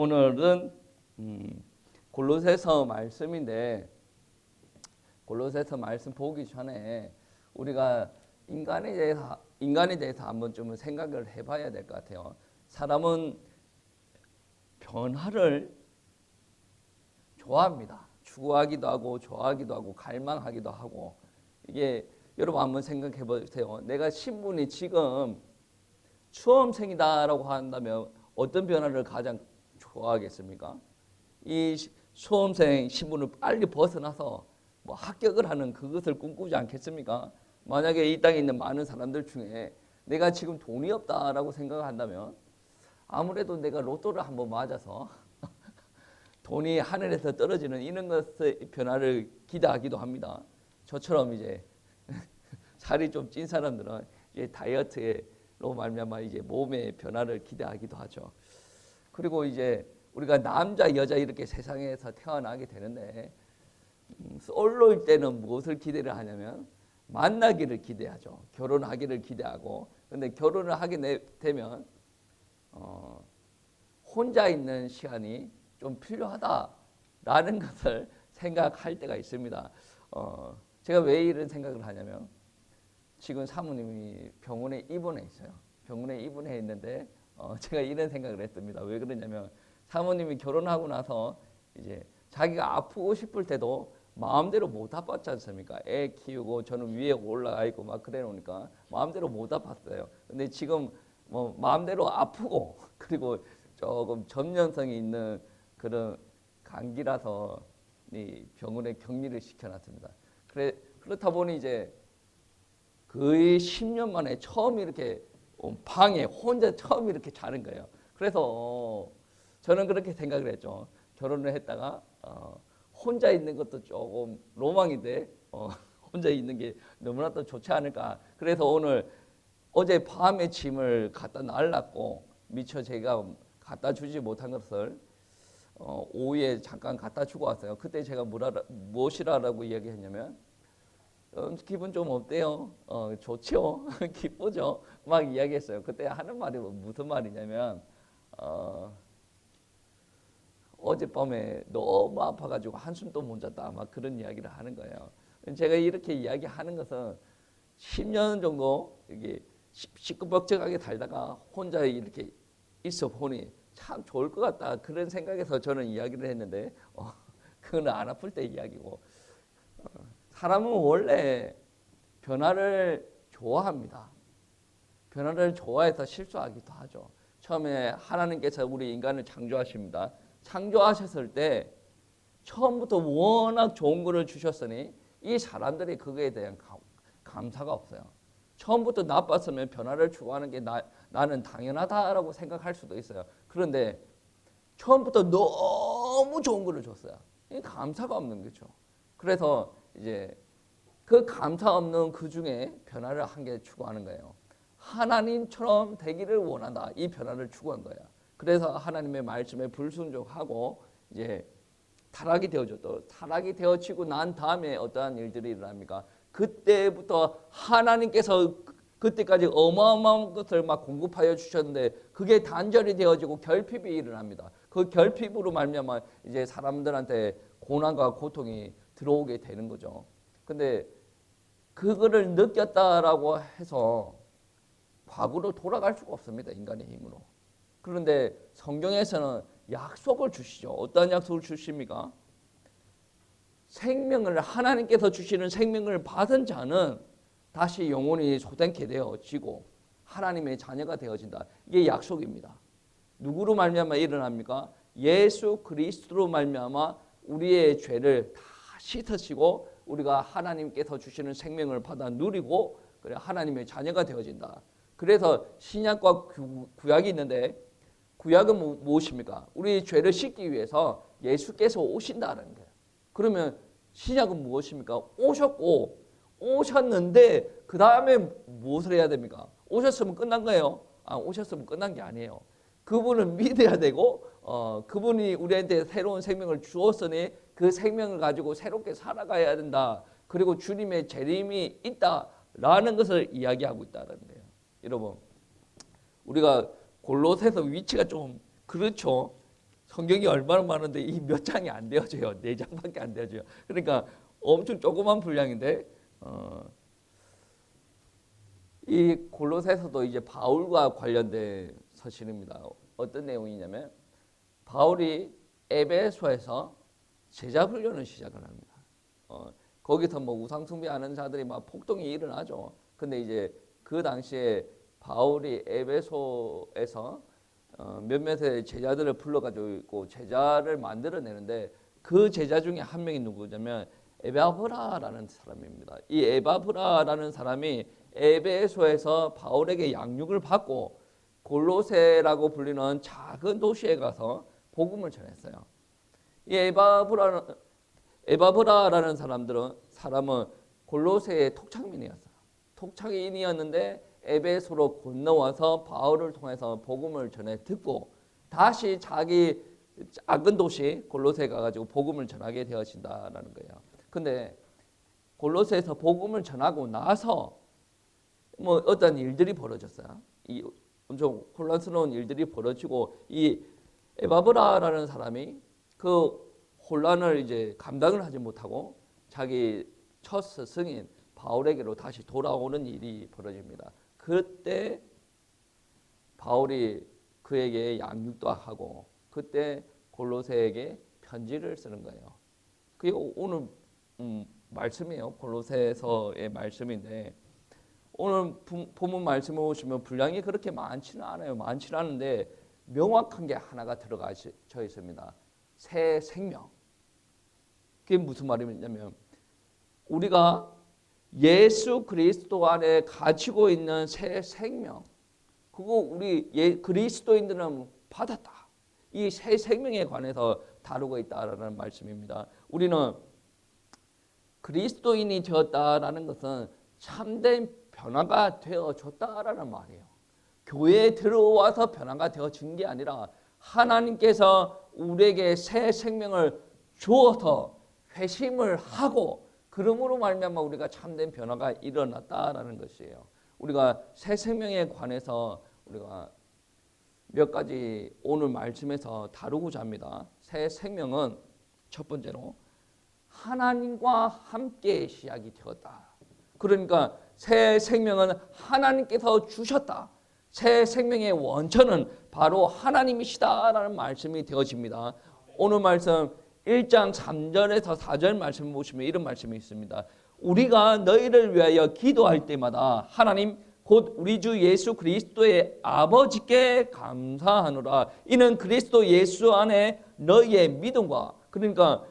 오늘은 골로새서 말씀인데, 골로새서 말씀 보기 전에 우리가 인간에 대해서 한번 좀 생각을 해봐야 될 것 같아요. 사람은 변화를 좋아합니다. 추구하기도 하고 좋아하기도 하고 갈망하기도 하고. 이게 여러분 한번 생각해 보세요. 내가 신분이 지금 수험생이다라고 한다면 어떤 변화를 가장 좋아하겠습니까? 이 수험생 신분을 빨리 벗어나서 뭐 합격을 하는 그것을 꿈꾸지 않겠습니까? 만약에 이 땅에 있는 많은 사람들 중에 내가 지금 돈이 없다라고 생각한다면 아무래도 내가 로또를 한번 맞아서 돈이 하늘에서 떨어지는 이런 것의 변화를 기대하기도 합니다. 저처럼 이제 살이 좀 찐 사람들은 이제 다이어트로 말미암아 이제 몸의 변화를 기대하기도 하죠. 그리고 이제 우리가 남자 여자 이렇게 세상에서 태어나게 되는데 솔로일 때는 무엇을 기대를 하냐면 만나기를 기대하죠. 결혼하기를 기대하고. 근데 결혼을 하게 되면 혼자 있는 시간이 좀 필요하다라는 것을 생각할 때가 있습니다. 제가 왜 이런 생각을 하냐면 지금 사모님이 병원에 입원해 있어요. 병원에 입원해 있는데 제가 이런 생각을 했습니다. 왜 그러냐면 사모님이 결혼하고 나서 이제 자기가 아프고 싶을 때도 마음대로 못 아팠지 않습니까? 애 키우고 저는 위에 올라가 있고 막 그래 놓으니까 마음대로 못 아팠어요. 근데 지금 뭐 마음대로 아프고 그리고 조금 전염성이 있는 그런 감기라서 이 병원에 격리를 시켜놨습니다. 그렇다 보니 이제 거의 10년 만에 처음 이렇게 방에 혼자 처음 이렇게 자는 거예요. 그래서 저는 그렇게 생각을 했죠. 결혼을 했다가 혼자 있는 것도 조금 로망인데 혼자 있는 게 너무나 또 좋지 않을까. 그래서 오늘 어제 밤에 짐을 갖다 놔놨고 미처 제가 갖다 주지 못한 것을 오후에 잠깐 갖다 주고 왔어요. 그때 제가 무엇이라고 이야기했냐면 기분 좀 어때요? 좋죠? 기쁘죠? 막 이야기했어요. 그때 하는 말이 무슨 말이냐면 어젯밤에 너무 아파가지고 한숨도 못 잤다. 막 그런 이야기를 하는 거예요. 제가 이렇게 이야기하는 것은 10년 정도 이게 시끌벅적하게 살다가 혼자 이렇게 있어 보니 참 좋을 것 같다. 그런 생각에서 저는 이야기를 했는데 그건 안 아플 때 이야기고 사람은 원래 변화를 좋아합니다. 변화를 좋아해서 실수하기도 하죠. 처음에 하나님께서 우리 인간을 창조하십니다. 창조하셨을 때 처음부터 워낙 좋은 것을 주셨으니 이 사람들이 그거에 대한 감사가 없어요. 처음부터 나빴으면 변화를 추구하는 게 나는 당연하다라고 생각할 수도 있어요. 그런데 처음부터 너무 좋은 것을 줬어요. 이 감사가 없는 거죠. 그래서 이제 그 감사 없는 그 중에 변화를 한 개 추구하는 거예요. 하나님처럼 되기를 원한다. 이 변화를 추구한 거야. 그래서 하나님의 말씀에 불순종하고 이제 타락이 되어졌고 타락이 되어지고 난 다음에 어떠한 일들이 일어납니까? 그때부터 하나님께서 그때까지 어마어마한 것을 막 공급하여 주셨는데 그게 단절이 되어지고 결핍이 일어납니다. 그 결핍으로 말미암아 이제 사람들한테 고난과 고통이 들어오게 되는 거죠. 근데 그거를 느꼈다라고 해서 과거로 돌아갈 수가 없습니다. 인간의 힘으로. 그런데 성경에서는 약속을 주시죠. 어떤 약속을 주십니까? 생명을 하나님께서 주시는 생명을 받은 자는 다시 영혼이 소생케 되어지고 하나님의 자녀가 되어진다. 이게 약속입니다. 누구로 말미암아 일어납니까? 예수 그리스도로 말미암아 우리의 죄를 다 씻으시고 우리가 하나님께서 주시는 생명을 받아 누리고 그래 하나님의 자녀가 되어진다. 그래서 신약과 구약이 있는데 구약은 무엇입니까? 우리 죄를 씻기 위해서 예수께서 오신다는 거예요. 그러면 신약은 무엇입니까? 오셨는데 그 다음에 무엇을 해야 됩니까? 오셨으면 끝난 거예요. 오셨으면 끝난 게 아니에요. 그분을 믿어야 되고 그분이 우리한테 새로운 생명을 주었으니 그 생명을 가지고 새롭게 살아가야 된다. 그리고 주님의 재림이 있다라는 것을 이야기하고 있다는 거예요. 여러분 우리가 골로새서 위치가 좀 그렇죠. 성경이 얼마나 많은데 이 몇 장이 안 되어져요. 4장밖에 안 되어져요. 그러니까 엄청 조그만 분량인데 이 골로새서도 이제 바울과 관련된 서신입니다. 어떤 내용이냐면 바울이 에베소에서 제자 훈련을 시작을 합니다. 거기서 뭐 우상 숭배하는 자들이 막 폭동이 일어나죠. 근데 이제 그 당시에 바울이 에베소에서 몇몇의 제자들을 불러가지고 제자를 만들어내는데 그 제자 중에 한 명이 누구냐면 에바브라라는 사람입니다. 이 에바브라라는 사람이 에베소에서 바울에게 양육을 받고 골로새라고 불리는 작은 도시에 가서 복음을 전했어요. 이 에바브라라는 사람은 골로새의 톡착민이었어요. 톡착인이었는데 에베소로 건너와서 바울을 통해서 복음을 전해 듣고 다시 자기 작은 도시 골로새 가가지고 복음을 전하게 되어진다라는 거예요. 근데 골로새에서 복음을 전하고 나서 뭐 어떤 일들이 벌어졌어요. 이 엄청 혼란스러운 일들이 벌어지고 이 에바브라라는 사람이 그 혼란을 이제 감당을 하지 못하고 자기 첫 스승인 바울에게로 다시 돌아오는 일이 벌어집니다. 그때 바울이 그에게 양육도 하고 그때 골로새에게 편지를 쓰는 거예요. 그게 오늘 말씀이에요. 골로새서의 말씀인데 오늘 본문 말씀을 보시면 분량이 그렇게 많지는 않아요. 많지는 않은데 명확한 게 하나가 들어가져 있습니다. 새 생명. 그게 무슨 말이냐면 우리가 예수 그리스도 안에 가지고 있는 새 생명, 그거 우리 그리스도인들은 받았다. 이 새 생명에 관해서 다루고 있다라는 말씀입니다. 우리는 그리스도인이 되었다라는 것은 참된 변화가 되어졌다라는 말이에요. 교회에 들어와서 변화가 되어진 게 아니라 하나님께서 우리에게 새 생명을 주어서 회심을 하고 그러므로 말미암아 우리가 참된 변화가 일어났다라는 것이에요. 우리가 새 생명에 관해서 우리가 몇 가지 오늘 말씀에서 다루고자 합니다. 새 생명은 첫 번째로 하나님과 함께 시작이 되었다. 그러니까 새 생명은 하나님께서 주셨다. 새 생명의 원천은 바로 하나님이시다라는 말씀이 되어집니다. 오늘 말씀 1장 3절에서 4절 말씀 보시면 이런 말씀이 있습니다. 우리가 너희를 위하여 기도할 때마다 하나님 곧 우리 주 예수 그리스도의 아버지께 감사하노라. 이는 그리스도 예수 안에 너희의 믿음과, 그러니까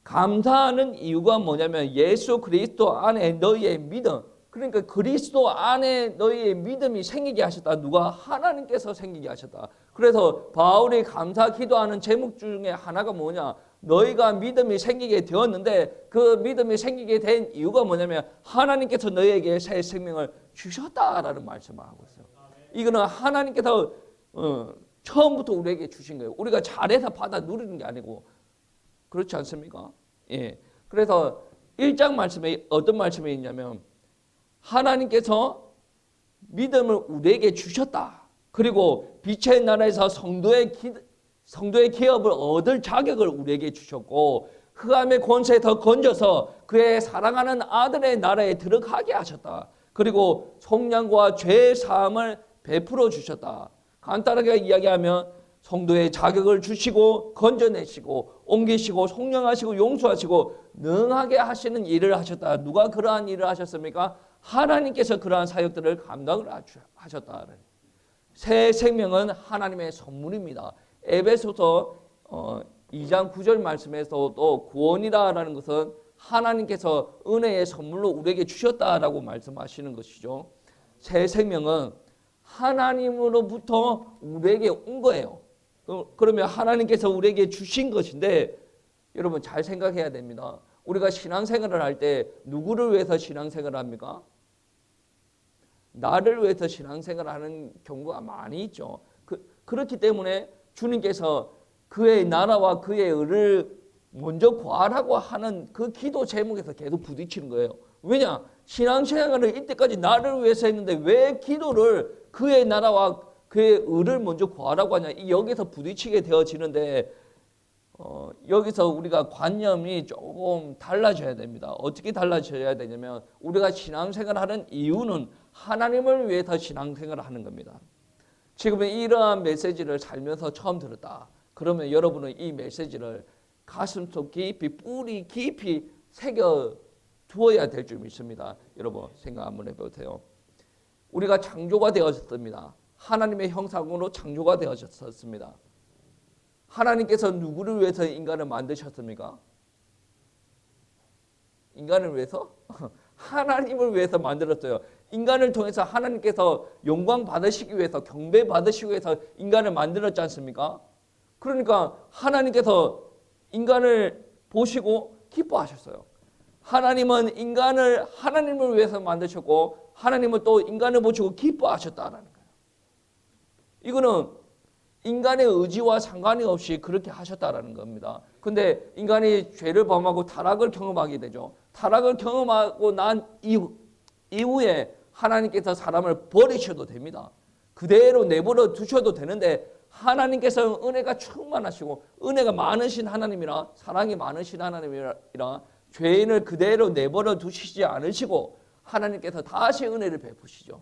감사하는 이유가 뭐냐면 예수 그리스도 안에 너희의 믿음, 그러니까 그리스도 안에 너희의 믿음이 생기게 하셨다. 누가? 하나님께서 생기게 하셨다. 그래서 바울이 감사 기도하는 제목 중에 하나가 뭐냐? 너희가 믿음이 생기게 되었는데 그 믿음이 생기게 된 이유가 뭐냐면 하나님께서 너희에게 새 생명을 주셨다라는 말씀을 하고 있어요. 이거는 하나님께서 처음부터 우리에게 주신 거예요. 우리가 잘해서 받아 누리는 게 아니고, 그렇지 않습니까? 예. 그래서 1장 말씀에 어떤 말씀이 있냐면 하나님께서 믿음을 우리에게 주셨다. 그리고 빛의 나라에서 성도의 기업을 얻을 자격을 우리에게 주셨고 흑암의 권세에서 건져서 그의 사랑하는 아들의 나라에 들어가게 하셨다. 그리고 속량과 죄의 사함을 베풀어 주셨다. 간단하게 이야기하면 성도의 자격을 주시고 건져내시고 옮기시고 속량하시고 용서하시고 능하게 하시는 일을 하셨다. 누가 그러한 일을 하셨습니까? 하나님께서 그러한 사역들을 감당을 하셨다. 새 생명은 하나님의 선물입니다. 에베소서 2장 9절 말씀에서도 구원이라는 것은 하나님께서 은혜의 선물로 우리에게 주셨다라고 말씀하시는 것이죠. 새 생명은 하나님으로부터 우리에게 온 거예요. 그러면 하나님께서 우리에게 주신 것인데 여러분 잘 생각해야 됩니다. 우리가 신앙생활을 할 때 누구를 위해서 신앙생활을 합니까? 나를 위해서 신앙생활을 하는 경우가 많이 있죠. 그렇기 때문에 주님께서 그의 나라와 그의 의를 먼저 구하라고 하는 그 기도 제목에서 계속 부딪히는 거예요. 왜냐? 신앙생활을 이때까지 나를 위해서 했는데 왜 기도를 그의 나라와 그의 의를 먼저 구하라고 하냐? 여기서 부딪히게 되어지는데 여기서 우리가 관념이 조금 달라져야 됩니다. 어떻게 달라져야 되냐면 우리가 신앙생활을 하는 이유는 하나님을 위해서 신앙생활을 하는 겁니다. 지금 이러한 메시지를 살면서 처음 들었다. 그러면 여러분은 이 메시지를 가슴속 깊이 뿌리 깊이 새겨 두어야 될 줄 믿습니다. 여러분 생각 한번 해보세요. 우리가 창조가 되어졌습니다. 하나님의 형상으로 창조가 되어졌습니다. 하나님께서 누구를 위해서 인간을 만드셨습니까? 인간을 위해서? 하나님을 위해서 만들었어요. 인간을 통해서 하나님께서 영광 받으시기 위해서, 경배 받으시기 위해서 인간을 만들었지 않습니까? 그러니까 하나님께서 인간을 보시고 기뻐하셨어요. 하나님은 인간을 하나님을 위해서 만드셨고 하나님은 또 인간을 보시고 기뻐하셨다라는 거예요. 이거는 인간의 의지와 상관이 없이 그렇게 하셨다라는 겁니다. 근데 인간이 죄를 범하고 타락을 경험하게 되죠. 타락을 경험하고 난 이후에 하나님께서 사람을 버리셔도 됩니다. 그대로 내버려 두셔도 되는데 하나님께서는 은혜가 충만하시고 은혜가 많으신 하나님이라 사랑이 많으신 하나님이라 죄인을 그대로 내버려 두시지 않으시고 하나님께서 다시 은혜를 베푸시죠.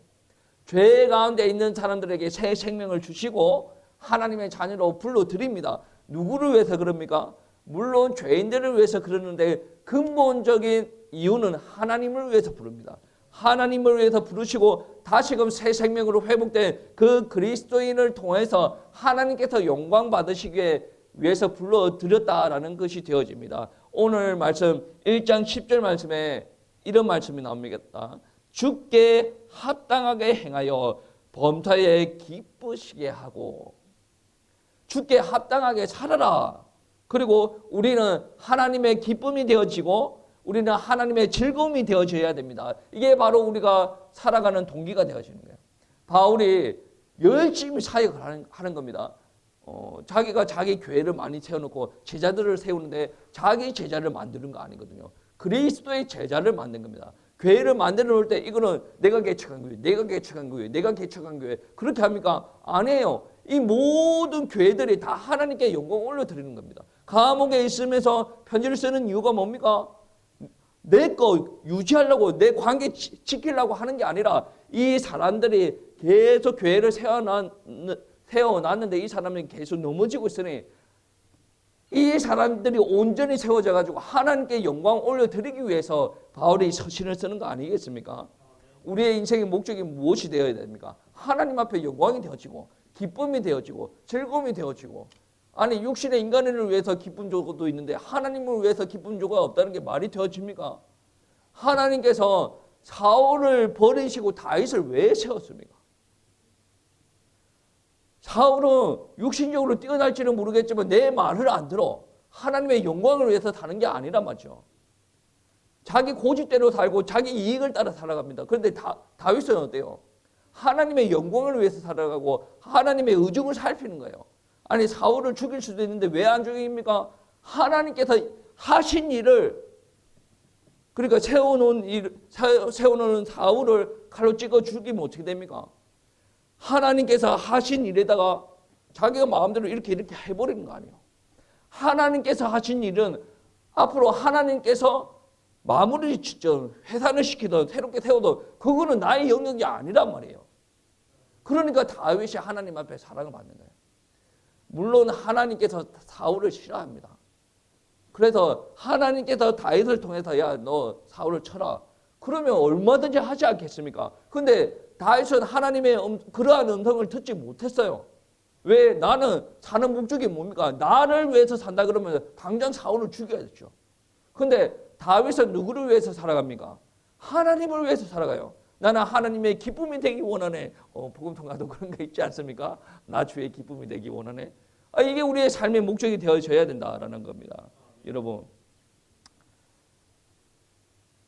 죄 가운데 있는 사람들에게 새 생명을 주시고 하나님의 자녀로 불러드립니다. 누구를 위해서 그럽니까? 물론 죄인들을 위해서 그러는데 근본적인 이유는 하나님을 위해서 부릅니다. 하나님을 위해서 부르시고 다시금 새 생명으로 회복된 그 그리스도인을 통해서 하나님께서 영광 받으시기 위해서 불러드렸다라는 것이 되어집니다. 오늘 말씀 1장 10절 말씀에 이런 말씀이 나옵니다. 주께 합당하게 행하여 범사에 기쁘시게 하고 주께 합당하게 살아라. 그리고 우리는 하나님의 기쁨이 되어지고 우리는 하나님의 즐거움이 되어져야 됩니다. 이게 바로 우리가 살아가는 동기가 되어지는 거예요. 바울이 열심히 사역을 하는 겁니다. 자기가 자기 교회를 많이 세워놓고 제자들을 세우는데 자기 제자를 만드는 거 아니거든요. 그리스도의 제자를 만든 겁니다. 교회를 만들어 놓을 때 이거는 내가 개척한 교회, 내가 개척한 교회, 내가 개척한 교회 그렇게 합니까? 아니에요. 이 모든 교회들이 다 하나님께 영광 올려드리는 겁니다. 감옥에 있으면서 편지를 쓰는 이유가 뭡니까? 내 거 유지하려고 내 관계 지키려고 하는 게 아니라 이 사람들이 계속 교회를 세워놨는데 이 사람들이 계속 넘어지고 있으니 이 사람들이 온전히 세워져 가지고 하나님께 영광 올려드리기 위해서 바울이 서신을 쓰는 거 아니겠습니까? 우리의 인생의 목적이 무엇이 되어야 됩니까? 하나님 앞에 영광이 되어지고 기쁨이 되어지고 즐거움이 되어지고 아니 육신의 인간을 위해서 기쁨 조거도 있는데 하나님을 위해서 기쁨 조가 없다는 게 말이 되어집니까? 하나님께서 사울을 버리시고 다윗을 왜 세웠습니까? 사울은 육신적으로 뛰어날지는 모르겠지만 내 말을 안 들어. 하나님의 영광을 위해서 사는 게 아니란 말이죠. 자기 고집대로 살고 자기 이익을 따라 살아갑니다. 그런데 다윗은 어때요? 하나님의 영광을 위해서 살아가고 하나님의 의중을 살피는 거예요. 아니 사울을 죽일 수도 있는데 왜 안 죽입니까? 하나님께서 하신 일을 그러니까 세워놓은 사울을 칼로 찍어 죽이면 어떻게 됩니까? 하나님께서 하신 일에다가 자기가 마음대로 이렇게 해버리는 거 아니에요. 하나님께서 하신 일은 앞으로 하나님께서 마무리 짓든 해산을 시키든 새롭게 세워도 그거는 나의 영역이 아니란 말이에요. 그러니까 다윗이 하나님 앞에 사랑을 받는 거예요. 물론 하나님께서 사울을 싫어합니다. 그래서 하나님께서 다윗을 통해서 야 너 사울을 쳐라. 그러면 얼마든지 하지 않겠습니까? 근데 다윗은 하나님의 그러한 음성을 듣지 못했어요. 왜? 나는 사는 목적이 뭡니까? 나를 위해서 산다 그러면 당장 사울을 죽여야죠. 근데 다윗은 누구를 위해서 살아갑니까? 하나님을 위해서 살아가요. 나는 하나님의 기쁨이 되기 원하네. 복음통과도 그런 거 있지 않습니까? 나 주의 기쁨이 되기 원하네. 이게 우리의 삶의 목적이 되어져야 된다라는 겁니다. 여러분,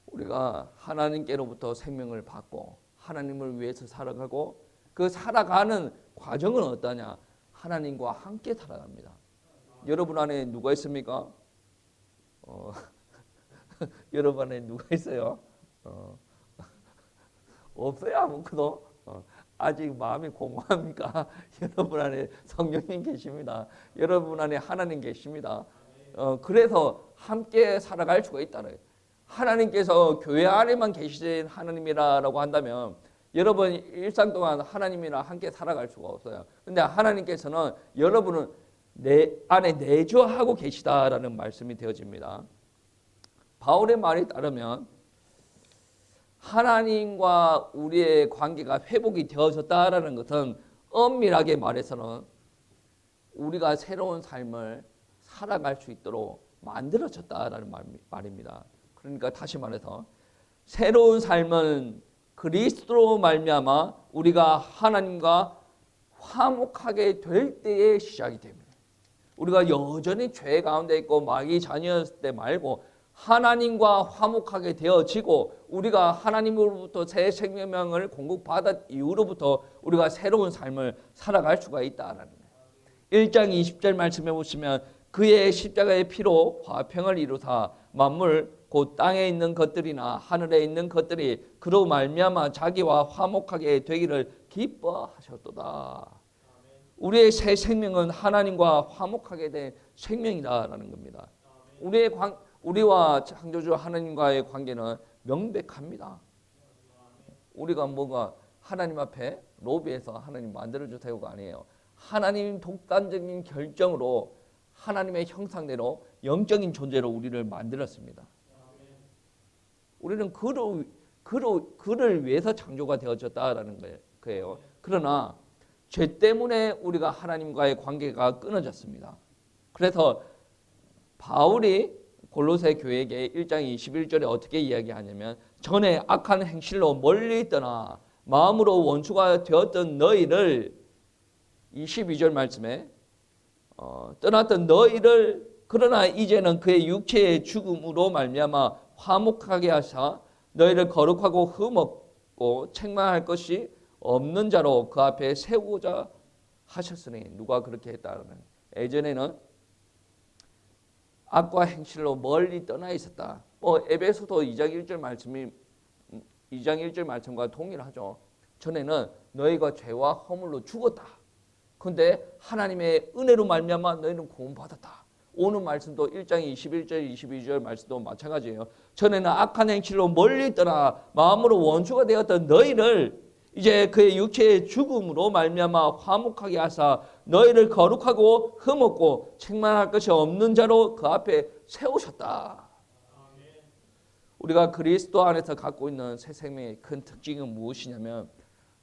우리가 하나님께로부터 생명을 받고 하나님을 위해서 살아가고 그 살아가는 과정은 어떠냐? 하나님과 함께 살아갑니다. 여러분 안에 누가 있습니까? 여러분 안에 누가 있어요? 없어요 아무것도. 아직 마음이 공허합니까? 여러분 안에 성령님 계십니다. 여러분 안에 하나님 계십니다. 그래서 함께 살아갈 수가 있다는 거예요. 하나님께서 교회 안에만 계시는 하나님이라고 한다면 여러분 일상 동안 하나님이랑 함께 살아갈 수가 없어요. 근데 하나님께서는 여러분은 내 안에 내주하고 계시다라는 말씀이 되어집니다. 바울의 말에 따르면 하나님과 우리의 관계가 회복이 되어졌다라는 것은 엄밀하게 말해서는 우리가 새로운 삶을 살아갈 수 있도록 만들어졌다라는 말입니다. 그러니까 다시 말해서 새로운 삶은 그리스도로 말미암아 우리가 하나님과 화목하게 될 때에 시작이 됩니다. 우리가 여전히 죄 가운데 있고 마귀 자녀였을 때 말고 하나님과 화목하게 되어지고 우리가 하나님으로부터 새 생명을 공급받은 이후로부터 우리가 새로운 삶을 살아갈 수가 있다는 거예요. 1장 20절 말씀해 보시면 그의 십자가의 피로 화평을 이루사 만물 곧 땅에 있는 것들이나 하늘에 있는 것들이 그로 말미암아 자기와 화목하게 되기를 기뻐하셨도다. 우리의 새 생명은 하나님과 화목하게 된 생명이다라는 겁니다. 우리와 창조주 하나님과의 관계는 명백합니다. 우리가 뭐가 하나님 앞에 로비에서 하나님 만들어주세요가 아니에요. 하나님 독단적인 결정으로 하나님의 형상대로 영적인 존재로 우리를 만들었습니다. 우리는 그를 위해서 창조가 되어졌다라는 거예요. 그러나 죄 때문에 우리가 하나님과의 관계가 끊어졌습니다. 그래서 바울이 골로새 교회에게 1장 21절에 어떻게 이야기하냐면 전에 악한 행실로 멀리 떠나 마음으로 원수가 되었던 너희를 22절 말씀에 떠났던 너희를 그러나 이제는 그의 육체의 죽음으로 말미암아 화목하게 하사 너희를 거룩하고 흠없고 책망할 것이 없는 자로 그 앞에 세우고자 하셨으니 누가 그렇게 했다면 예전에는 악과 행실로 멀리 떠나 있었다. 에베소서 2장 1절 말씀과 동일하죠. 전에는 너희가 죄와 허물로 죽었다. 그런데 하나님의 은혜로 말미암아 너희는 구원받았다. 오늘 말씀도 1장 21절 22절 말씀도 마찬가지예요. 전에는 악한 행실로 멀리 떠나 마음으로 원수가 되었던 너희를 이제 그의 육체의 죽음으로 말미암아 화목하게 하사 너희를 거룩하고 흠없고 책망할 것이 없는 자로 그 앞에 세우셨다. 우리가 그리스도 안에서 갖고 있는 새 생명의 큰 특징은 무엇이냐면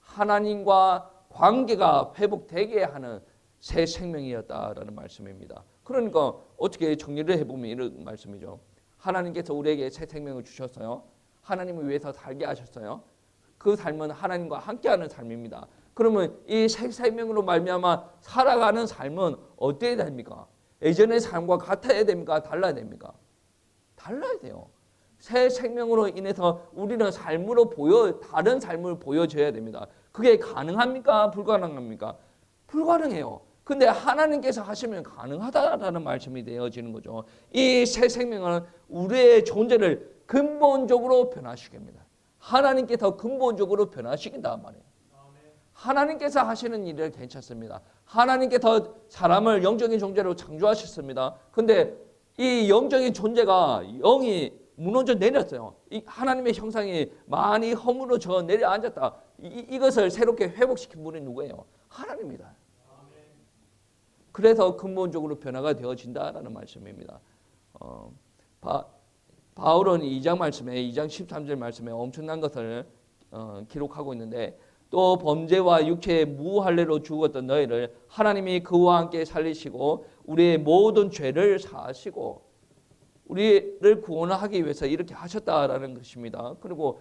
하나님과 관계가 회복되게 하는 새 생명이었다라는 말씀입니다. 그러니까 어떻게 정리를 해보면 이런 말씀이죠. 하나님께서 우리에게 새 생명을 주셨어요. 하나님을 위해서 살게 하셨어요. 그 삶은 하나님과 함께하는 삶입니다. 그러면 이 새 생명으로 말미암아 살아가는 삶은 어때야 됩니까? 예전의 삶과 같아야 됩니까? 달라야 됩니까? 달라야 돼요. 새 생명으로 인해서 우리는 다른 삶을 보여줘야 됩니다. 그게 가능합니까? 불가능합니까? 불가능해요. 근데 하나님께서 하시면 가능하다라는 말씀이 되어지는 거죠. 이 새 생명은 우리의 존재를 근본적으로 변화시킵니다. 하나님께서 근본적으로 변화시킨단 말이에요. 하나님께서 하시는 일을 괜찮습니다. 하나님께서 사람을 영적인 존재로 창조하셨습니다. 근데 이 영적인 존재가 영이 무너져 내렸어요. 이 하나님의 형상이 많이 허물어져 내려앉았다. 이것을 새롭게 회복시킨 분이 누구예요? 하나님입니다. 그래서 근본적으로 변화가 되어진다라는 말씀입니다. 바울은 2장 13절 말씀에 엄청난 것을 기록하고 있는데 또 범죄와 육체의 무할례로 죽었던 너희를 하나님이 그와 함께 살리시고 우리의 모든 죄를 사하시고 우리를 구원하기 위해서 이렇게 하셨다라는 것입니다. 그리고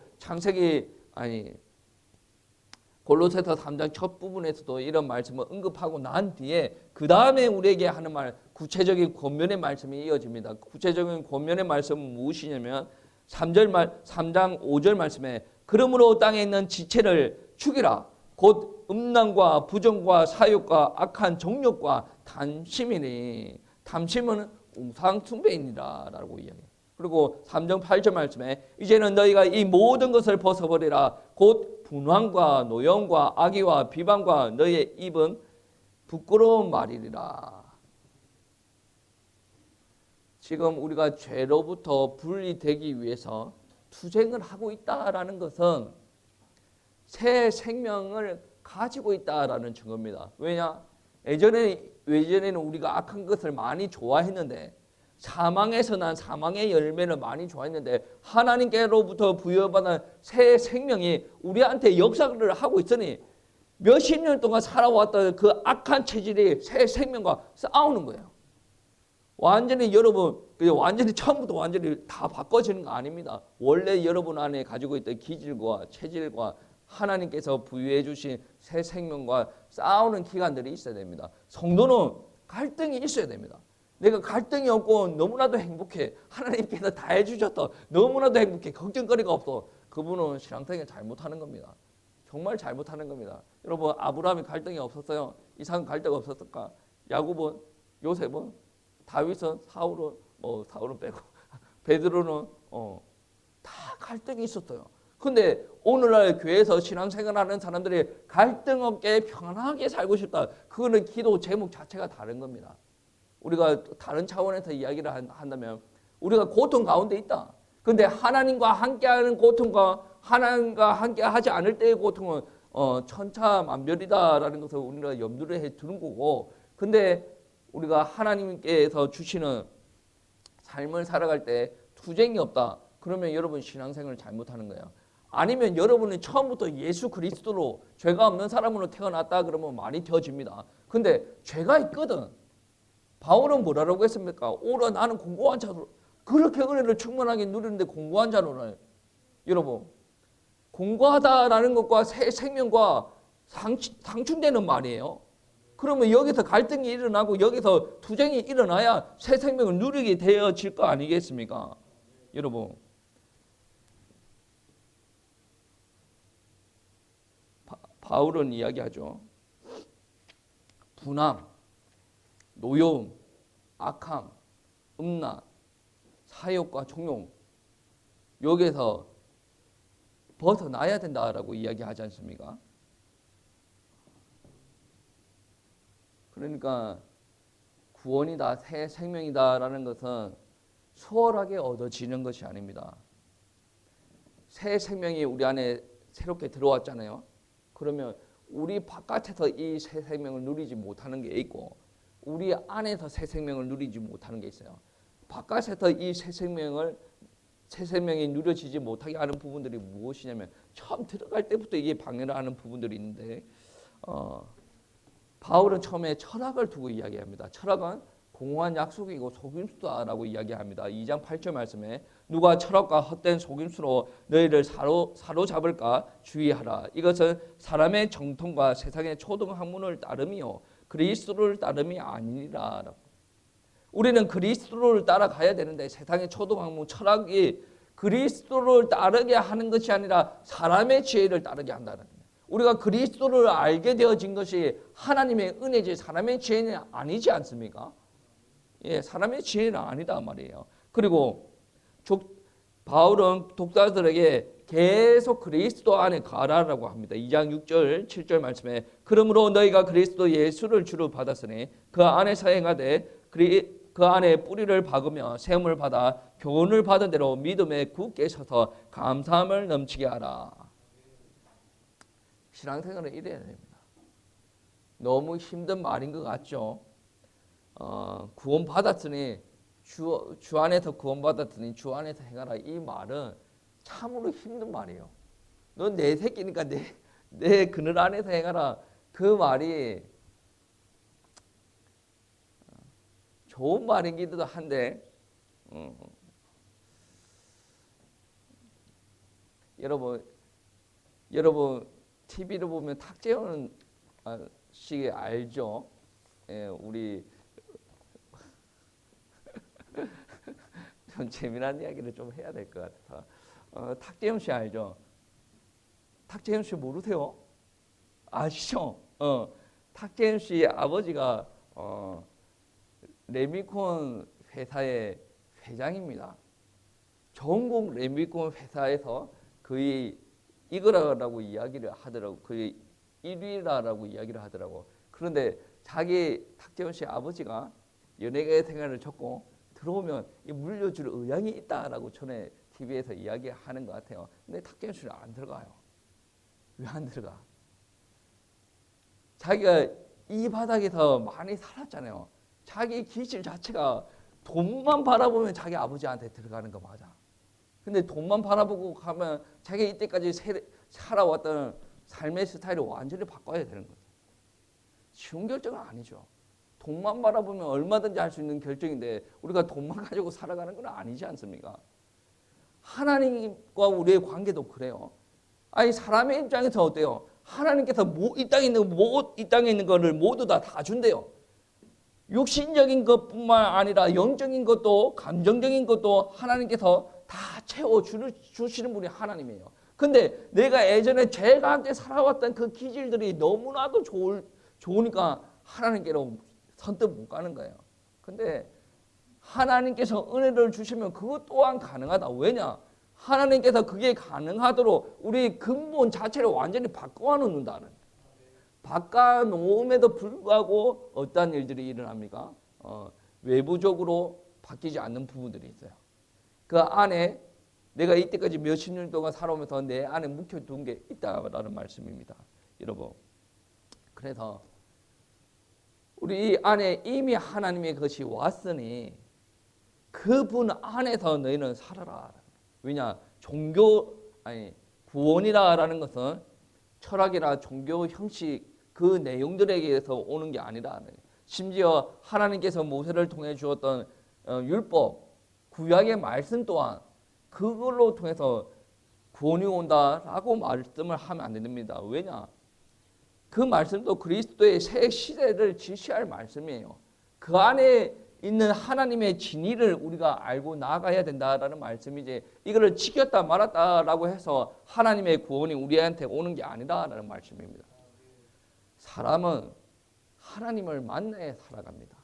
골로새서 3장 첫 부분에서도 이런 말씀을 언급하고 난 뒤에 그 다음에 우리에게 하는 말 구체적인 권면의 말씀이 이어집니다. 구체적인 권면의 말씀은 무엇이냐면 3장 5절 말씀에 그러므로 땅에 있는 지체를 죽이라 곧 음란과 부정과 사욕과 악한 정욕과 탐심이니 탐심은 우상숭배이니라 라고 이야기해요. 그리고 3장 8절 말씀에 이제는 너희가 이 모든 것을 벗어버리라 곧 분황과 노염과 악의와 비방과 너의 입은 부끄러운 말이리라. 지금 우리가 죄로부터 분리되기 위해서 투쟁을 하고 있다라는 것은 새 생명을 가지고 있다라는 증거입니다. 왜냐? 예전에는 우리가 악한 것을 많이 좋아했는데, 사망에서 난 사망의 열매를 많이 좋아했는데, 하나님께로부터 부여받은 새 생명이 우리한테 역사를 하고 있으니 몇십 년 동안 살아왔던 그 악한 체질이 새 생명과 싸우는 거예요. 완전히 여러분, 완전히 처음부터 완전히 다 바꿔지는 거 아닙니다. 원래 여러분 안에 가지고 있던 기질과 체질과 하나님께서 부여해 주신 새 생명과 싸우는 기간들이 있어야 됩니다. 성도는 갈등이 있어야 됩니다. 내가 갈등이 없고 너무나도 행복해. 하나님께서 다 해주셨다. 너무나도 행복해. 걱정거리가 없어. 그분은 신앙생활 잘못하는 겁니다. 정말 잘못하는 겁니다. 여러분, 아브라함이 갈등이 없었어요? 이삭은 갈등 없었을까? 야곱은, 요셉은, 다윗은, 사울은 빼고 베드로는 다 갈등이 있었어요. 근데 오늘날 교회에서 신앙생활하는 사람들이 갈등 없게 평안하게 살고 싶다. 그거는 기도 제목 자체가 다른 겁니다. 우리가 다른 차원에서 이야기를 한다면 우리가 고통 가운데 있다. 근데 하나님과 함께하는 고통과 하나님과 함께하지 않을 때의 고통은 천차만별이다라는 것을 우리가 염두를 해 두는 거고, 근데 우리가 하나님께서 주시는 삶을 살아갈 때 투쟁이 없다. 그러면 여러분 신앙생활을 잘못하는 거예요. 아니면 여러분이 처음부터 예수 그리스도로 죄가 없는 사람으로 태어났다 그러면 많이 되어집니다. 근데 죄가 있거든. 바울은 뭐라고 했습니까? 오라 나는 공고한 자로, 그렇게 은혜를 충만하게 누리는데 공고한 자로는, 여러분 공고하다라는 것과 새 생명과 상충되는 말이에요. 그러면 여기서 갈등이 일어나고 여기서 투쟁이 일어나야 새 생명을 누리게 되어질 거 아니겠습니까? 여러분, 바울은 이야기하죠. 분함, 노여움, 악함, 음란, 사욕과 종용, 여기에서 벗어나야 된다라고 이야기하지 않습니까? 그러니까 구원이다, 새 생명이다라는 것은 수월하게 얻어지는 것이 아닙니다. 새 생명이 우리 안에 새롭게 들어왔잖아요. 그러면 우리 바깥에서 이 새 생명을 누리지 못하는 게 있고 우리 안에서 새 생명을 누리지 못하는 게 있어요. 바깥에서 이 새 생명이 누려지지 못하게 하는 부분들이 무엇이냐면, 처음 들어갈 때부터 이게 방해를 하는 부분들이 있는데, 바울은 처음에 철학을 두고 이야기합니다. 철학은 공허한 약속이고 속임수다라고 이야기합니다. 2장 8절 말씀에 누가 철학과 헛된 속임수로 너희를 사로잡을까 주의하라. 이것은 사람의 정통과 세상의 초등학문을 따름이요 그리스도를 따름이 아니니라. 우리는 그리스도를 따라가야 되는데 세상의 초등학문 철학이 그리스도를 따르게 하는 것이 아니라 사람의 지혜를 따르게 한다는 거예요. 우리가 그리스도를 알게 되어진 것이 하나님의 은혜지 사람의 지혜는 아니지 않습니까? 예, 사람의 지혜는 아니다 말이에요. 그리고 바울은 독자들에게 계속 그리스도 안에 가라라고 합니다. 2장 6절 7절 말씀에 그러므로 너희가 그리스도 예수를 주로 받았으니 그 안에서 행하되 그 안에 뿌리를 박으며 세움을 받아 교훈을 받은 대로 믿음에 굳게 서서 감사함을 넘치게 하라. 신앙생활은 이래야 됩니다. 너무 힘든 말인 것 같죠? 구원 받았으니 주 안에서 구원 받았으니 주 안에서 행하라. 이 말은 참으로 힘든 말이에요. 넌 내 새끼니까 내 그늘 안에서 행하라. 그 말이 좋은 말이기도 한데, 여러분 TV를 보면 탁재훈 씨 알죠? 예, 우리 좀 재미난 이야기를 좀 해야 될 것 같아서. 탁재훈 씨 알죠? 탁재훈 씨 모르세요? 아시죠? 탁재훈 씨 아버지가 레미콘 회사의 회장입니다. 전국 레미콘 회사에서 거의 이거라고 이야기를 하더라고. 그 1위라고 이야기를 하더라고. 그런데 자기 탁재훈 씨 아버지가 연예계 생활을 접고 들어오면 물려줄 의향이 있다라고 전에 TV에서 이야기하는 것 같아요. 근데 탁재훈 씨는 안 들어가요. 왜 안 들어가? 자기가 이 바닥에서 많이 살았잖아요. 자기 기질 자체가 돈만 바라보면 자기 아버지한테 들어가는 거 맞아. 근데 돈만 바라보고 가면 자기 이때까지 살아왔던 삶의 스타일을 완전히 바꿔야 되는 거죠. 쉬운 결정은 아니죠. 돈만 바라보면 얼마든지 할 수 있는 결정인데 우리가 돈만 가지고 살아가는 건 아니지 않습니까? 하나님과 우리의 관계도 그래요. 아니 사람의 입장에서 어때요? 하나님께서 이 땅에 있는 거를 모두 다 준대요. 육신적인 것뿐만 아니라 영적인 것도 감정적인 것도 하나님께서 다 채워주시는 분이 하나님이에요. 근데 내가 예전에 죄가 함께 살아왔던 그 기질들이 너무나도 좋으니까 하나님께로 선뜻 못 가는 거예요. 근데 하나님께서 은혜를 주시면 그것 또한 가능하다. 왜냐? 하나님께서 그게 가능하도록 우리 근본 자체를 완전히 바꿔놓는다는. 바꿔놓음에도 불구하고 어떤 일들이 일어납니까? 외부적으로 바뀌지 않는 부분들이 있어요. 그 안에 내가 이때까지 몇십 년 동안 살아오면서 내 안에 묵혀둔 게 있다라는 말씀입니다. 여러분. 그래서 우리 안에 이미 하나님의 것이 왔으니 그분 안에서 너희는 살아라. 왜냐? 구원이라는 것은 철학이나 종교 형식 그 내용들에게서 오는 게 아니라 심지어 하나님께서 모세를 통해 주었던 율법, 구약의 말씀 또한 그걸로 통해서 구원이 온다라고 말씀을 하면 안 됩니다. 왜냐? 그 말씀도 그리스도의 새 시대를 지시할 말씀이에요. 그 안에 있는 하나님의 진리를 우리가 알고 나아가야 된다라는 말씀이지 이거를 지켰다 말았다라고 해서 하나님의 구원이 우리한테 오는 게 아니다라는 말씀입니다. 사람은 하나님을 만나야 살아갑니다.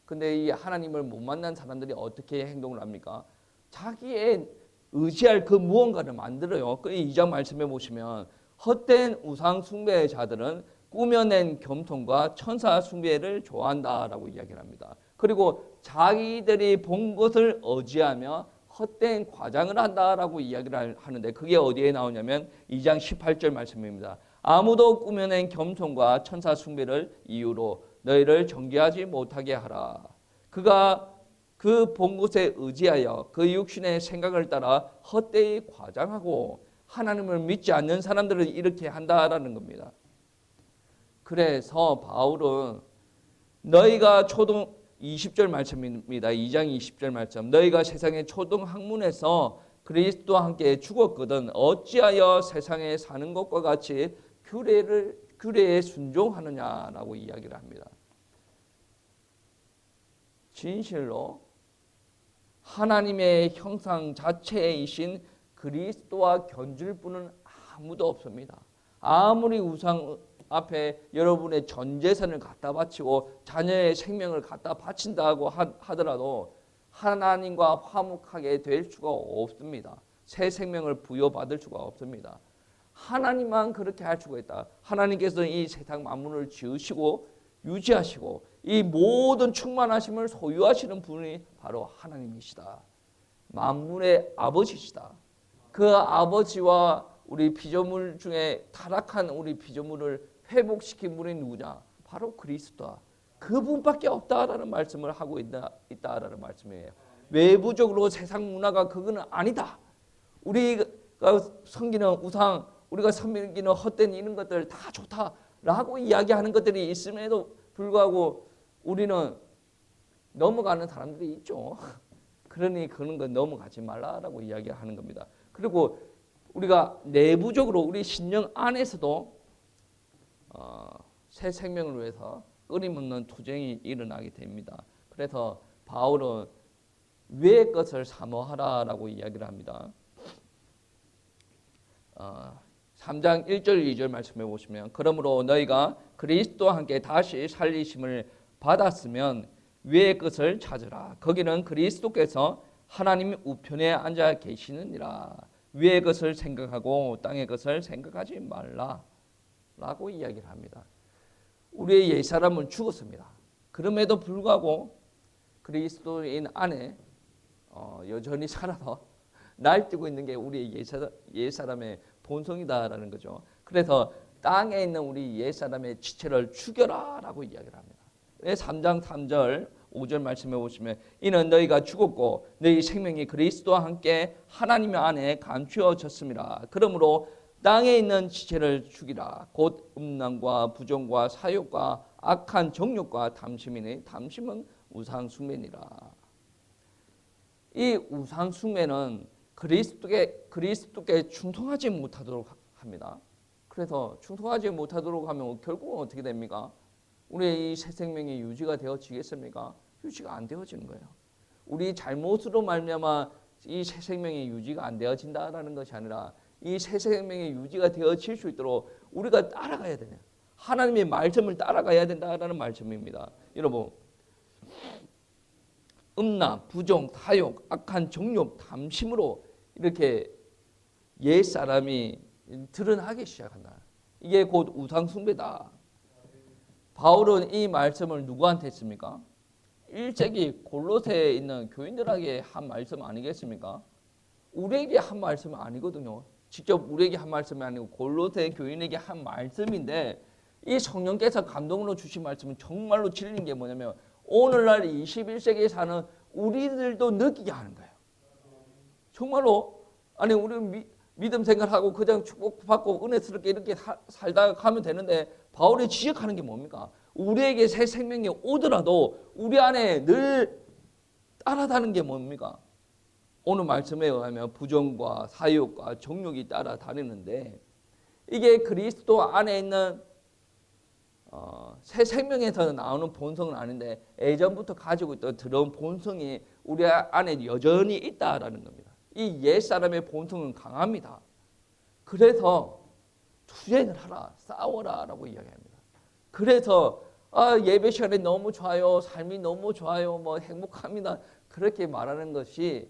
근데 이 하나님을 못 만난 사람들이 어떻게 행동을 합니까? 자기의 의지할 그 무언가를 만들어요. 그 2장 말씀해 보시면 헛된 우상 숭배자들은 꾸며낸 겸손과 천사 숭배를 좋아한다라고 이야기를 합니다. 그리고 자기들이 본 것을 의지하며 헛된 과장을 한다라고 이야기를 하는데 그게 어디에 나오냐면 2장 18절 말씀입니다. 아무도 꾸며낸 겸손과 천사 숭배를 이유로 너희를 정죄하지 못하게 하라. 그가 그 본 것에 의지하여 그 육신의 생각을 따라 헛되이 과장하고 하나님을 믿지 않는 사람들을 이렇게 한다라는 겁니다. 그래서 바울은 너희가 20절 말씀입니다. 2장 20절 말씀. 너희가 세상의 초등학문에서 그리스도와 함께 죽었거든 어찌하여 세상에 사는 것과 같이 규례에 순종하느냐라고 이야기를 합니다. 진실로 하나님의 형상 자체이신 그리스도와 견줄 분은 아무도 없습니다. 아무리 우상 앞에 여러분의 전 재산을 갖다 바치고 자녀의 생명을 갖다 바친다고 하더라도 하나님과 화목하게 될 수가 없습니다. 새 생명을 부여받을 수가 없습니다. 하나님만 그렇게 할 수가 있다. 하나님께서 이 세상 만물을 지으시고 유지하시고 이 모든 충만하심을 소유하시는 분이 바로 하나님이시다. 만물의 아버지시다. 그 아버지와 우리 피조물 중에 타락한 우리 피조물을 회복시킨 분이 누구냐? 바로 그리스도다. 그분밖에 없다라는 말씀을 하고 있다라는 말씀이에요. 외부적으로 세상 문화가 그거는 아니다. 우리가 섬기는 우상, 우리가 섬기는 헛된 이런 것들 다 좋다라고 이야기하는 것들이 있음에도 불구하고 우리는 넘어가는 사람들이 있죠. 그러니 그런 거 넘어가지 말라라고 이야기하는 겁니다. 그리고 우리가 내부적으로 우리 신령 안에서도 새 생명을 위해서 끊임없는 투쟁이 일어나게 됩니다. 그래서 바울은 외의 것을 사모하라라고 이야기를 합니다. 3장 1절 2절 말씀해 보시면 그러므로 너희가 그리스도와 함께 다시 살리심을 받았으면 위의 것을 찾으라. 거기는 그리스도께서 하나님 우편에 앉아 계시느니라. 위의 것을 생각하고 땅의 것을 생각하지 말라라고 이야기를 합니다. 우리의 옛사람은 죽었습니다. 그럼에도 불구하고 그리스도인 안에 여전히 살아서 날뛰고 있는 게 우리의 옛사람의 본성이다라는 거죠. 그래서 땅에 있는 우리 옛사람의 지체를 죽여라 라고 이야기를 합니다. 3장 3절 5절 말씀해 보시면 이는 너희가 죽었고 너희 생명이 그리스도와 함께 하나님 안에 감추어졌습니다. 그러므로 땅에 있는 지체를 죽이라. 곧 음란과 부정과 사욕과 악한 정욕과 탐심이니 탐심은 우상 숭배니라. 이 우상 숭배는 그리스도께 충성하지 못하도록 합니다. 그래서 충성하지 못하도록 하면 결국은 어떻게 됩니까? 우리의 이 새 생명이 유지가 되어지겠습니까? 유지가 안 되어지는 거예요. 우리 잘못으로 말미암아 이 새 생명이 유지가 안 되어진다라는 것이 아니라 이 새 생명이 유지가 되어질 수 있도록 우리가 따라가야 되냐? 하나님의 말씀을 따라가야 된다라는 말씀입니다. 여러분, 음란, 부정, 사욕, 악한 정욕, 탐심으로 이렇게 옛 사람이 드러나기 시작한다. 이게 곧 우상 숭배다. 바울은 이 말씀을 누구한테 했습니까? 1세기 골로새에 있는 교인들에게 한 말씀 아니겠습니까? 우리에게 한 말씀은 아니거든요. 직접 우리에게 한 말씀이 아니고 골로새 교인에게 한 말씀인데 이 성령께서 감동으로 주신 말씀은 정말로 진리인 게 뭐냐면 오늘날 21세기에 사는 우리들도 느끼게 하는 거예요. 정말로 아니 우리 믿음 생활하고 그냥 축복받고 은혜스럽게 이렇게 살다가 가면 되는데 바울이 지적하는 게 뭡니까? 우리에게 새 생명이 오더라도 우리 안에 늘 따라다는 게 뭡니까? 오늘 말씀에 의하면 부정과 사욕과 정욕이 따라다니는데 이게 그리스도 안에 있는 새 생명에서 나오는 본성은 아닌데 예전부터 가지고 있던 들어온 본성이 우리 안에 여전히 있다라는 겁니다. 이 옛사람의 본성은 강합니다. 그래서 투쟁을 하라, 싸워라 라고 이야기합니다. 그래서 예배 시간에 너무 좋아요, 삶이 너무 좋아요, 뭐 행복합니다. 그렇게 말하는 것이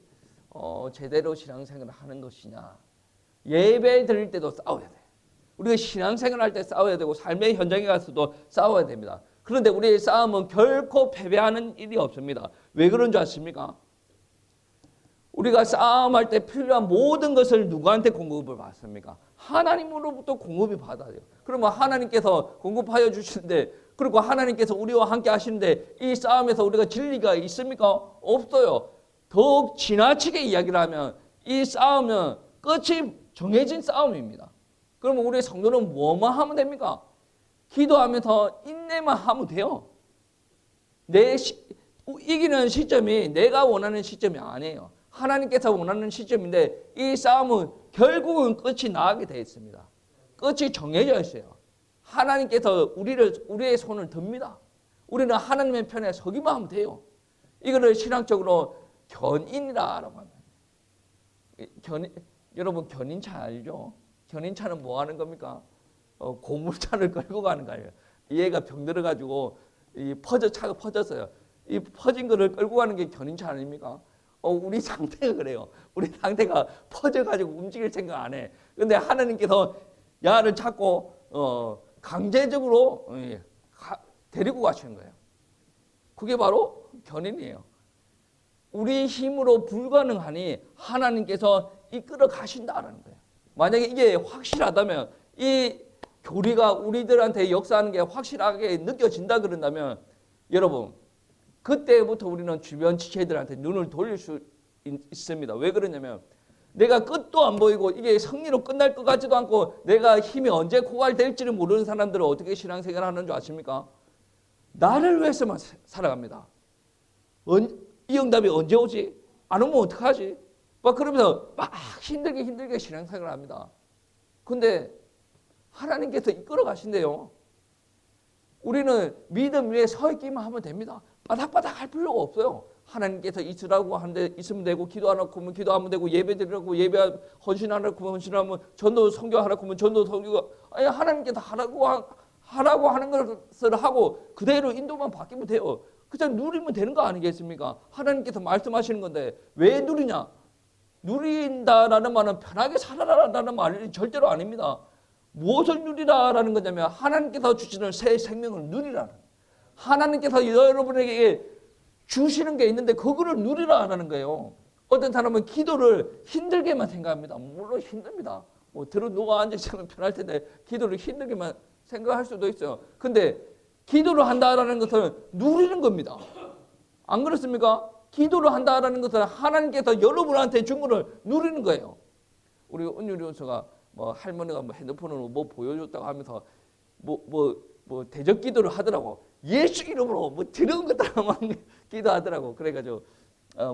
제대로 신앙생활을 하는 것이냐. 예배 드릴 때도 싸워야 돼. 우리가 신앙생활 할 때 싸워야 되고 삶의 현장에 가서도 싸워야 됩니다. 그런데 우리의 싸움은 결코 패배하는 일이 없습니다. 왜 그런 줄 아십니까? 우리가 싸움할 때 필요한 모든 것을 누구한테 공급을 받습니까? 하나님으로부터 공급이 받아야 돼요. 그러면 하나님께서 공급하여 주시는데 그리고 하나님께서 우리와 함께 하시는데 이 싸움에서 우리가 진리가 있습니까? 없어요. 더욱 지나치게 이야기를 하면 이 싸움은 끝이 정해진 싸움입니다. 그러면 우리 성도는 뭐만 하면 됩니까? 기도하면서 인내만 하면 돼요. 이기는 시점이 내가 원하는 시점이 아니에요. 하나님께서 원하는 시점인데 이 싸움은 결국은 끝이 나게 되어 있습니다. 끝이 정해져 있어요. 하나님께서 우리의 손을 듭니다. 우리는 하나님의 편에 서기만 하면 돼요. 이거를 신앙적으로 견인이라고 합니다. 여러분 견인차 알죠? 견인차는 뭐 하는 겁니까? 고물차를 끌고 가는 거예요. 얘가 병들어가지고 차가 퍼졌어요. 이 퍼진 거를 끌고 가는 게 견인차 아닙니까? 우리 상태가 그래요. 우리 상태가 퍼져가지고 움직일 생각 안 해. 그런데 하나님께서 야를 찾고 강제적으로 데리고 가시는 거예요. 그게 바로 견인이에요. 우리 힘으로 불가능하니 하나님께서 이끌어 가신다라는 거예요. 만약에 이게 확실하다면 이 교리가 우리들한테 역사하는 게 확실하게 느껴진다 그런다면 여러분 그때부터 우리는 주변 지체들한테 눈을 돌릴 수 있습니다. 왜 그러냐면 내가 끝도 안 보이고 이게 승리로 끝날 것 같지도 않고 내가 힘이 언제 고갈될지를 모르는 사람들은 어떻게 신앙생활을 하는 줄 아십니까? 나를 위해서만 살아갑니다. 이 응답이 언제 오지? 안 오면 어떡하지? 막 그러면서 막 힘들게 신앙생활을 합니다. 근데 하나님께서 이끌어 가신대요. 우리는 믿음 위에 서 있기만 하면 됩니다. 바닥바닥 할 필요가 없어요. 하나님께서 있으라고 하는데 있으면 되고 기도하라고 하면 기도하면 되고 예배 드리라고 헌신하라고 하면 헌신하면 전도 선교하라고 하면 전도 선교가 아니 하나님께서 하라고 하는 것을 하고 그대로 인도만 바뀌면 돼요. 그냥 누리면 되는 거 아니겠습니까? 하나님께서 말씀하시는 건데 왜 누리냐? 누린다라는 말은 편하게 살아라라는 말이 절대로 아닙니다. 무엇을 누리라라는 거냐면 하나님께서 주시는 새 생명을 누리라는, 하나님께서 여러분에게 주시는 게 있는데 그거를 누리라라는 거예요. 어떤 사람은 기도를 힘들게만 생각합니다. 물론 힘듭니다. 뭐 들어 누가 앉아있으면 편할 텐데 기도를 힘들게만 생각할 수도 있어요. 근데 기도를 한다라는 것은 누리는 겁니다. 안 그렇습니까? 기도를 한다라는 것은 하나님께서 여러분한테 준 거를 누리는 거예요. 우리 은율이 원수가 뭐 할머니가 뭐 핸드폰으로 뭐 보여줬다고 하면서 뭐 대적 기도를 하더라고. 예수 이름으로 뭐 들은 것들만 기도하더라고. 그래가지고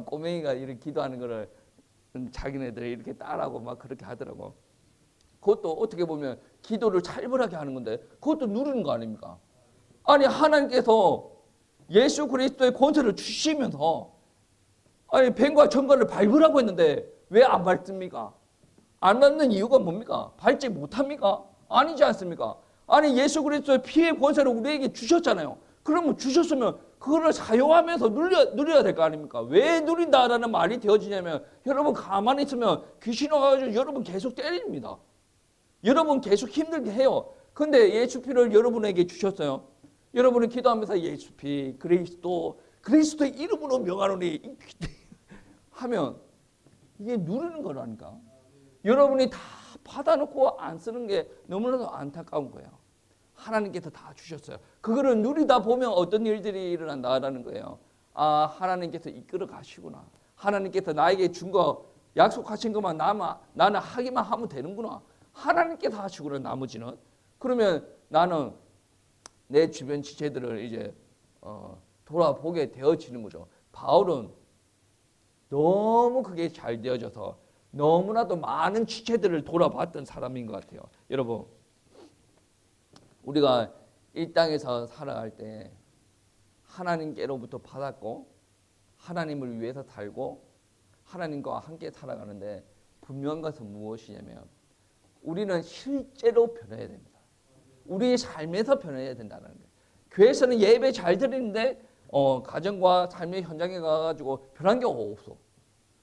꼬맹이가 이렇게 기도하는 거를 자기네들이 이렇게 따라하고 막 그렇게 하더라고. 그것도 어떻게 보면 기도를 살벌하게 하는 건데 그것도 누르는 거 아닙니까? 아니 하나님께서 예수 그리스도의 권세를 주시면서 아니 뱀과 정갈을 밟으라고 했는데 왜 안 밟습니까? 안 밟는 이유가 뭡니까? 밟지 못합니까? 아니지 않습니까? 아니 예수 그리스도의 피의 권세를 우리에게 주셨잖아요. 그러면 주셨으면 그거를 사용하면서 누려야 될 거 아닙니까? 왜 누린다라는 말이 되어지냐면 여러분 가만히 있으면 귀신 와가지고 여러분 계속 때립니다. 여러분 계속 힘들게 해요. 근데 예수 피를 여러분에게 주셨어요. 여러분이 기도하면서 예수 피 그리스도의 이름으로 명하노니 하면 이게 누르는 거라니까. 여러분이 다 받아놓고 안 쓰는 게 너무나도 안타까운 거예요. 하나님께서 다 주셨어요. 그거를 누리다 보면 어떤 일들이 일어난다라는 거예요. 아, 하나님께서 이끌어 가시구나. 하나님께서 나에게 준 거 약속하신 것만 나는 하기만 하면 되는구나. 하나님께서 하시구나 나머지는. 그러면 나는 내 주변 지체들을 이제 돌아보게 되어지는 거죠. 바울은 너무 그게 잘 되어져서 너무나도 많은 지체들을 돌아봤던 사람인 것 같아요. 여러분, 우리가 이 땅에서 살아갈 때 하나님께로부터 받았고 하나님을 위해서 살고 하나님과 함께 살아가는데 분명한 것은 무엇이냐면 우리는 실제로 변해야 됩니다. 우리의 삶에서 변해야 된다는 거예요. 교회에서는 예배 잘 드리는데 가정과 삶의 현장에 가가지고 변한 게 없어.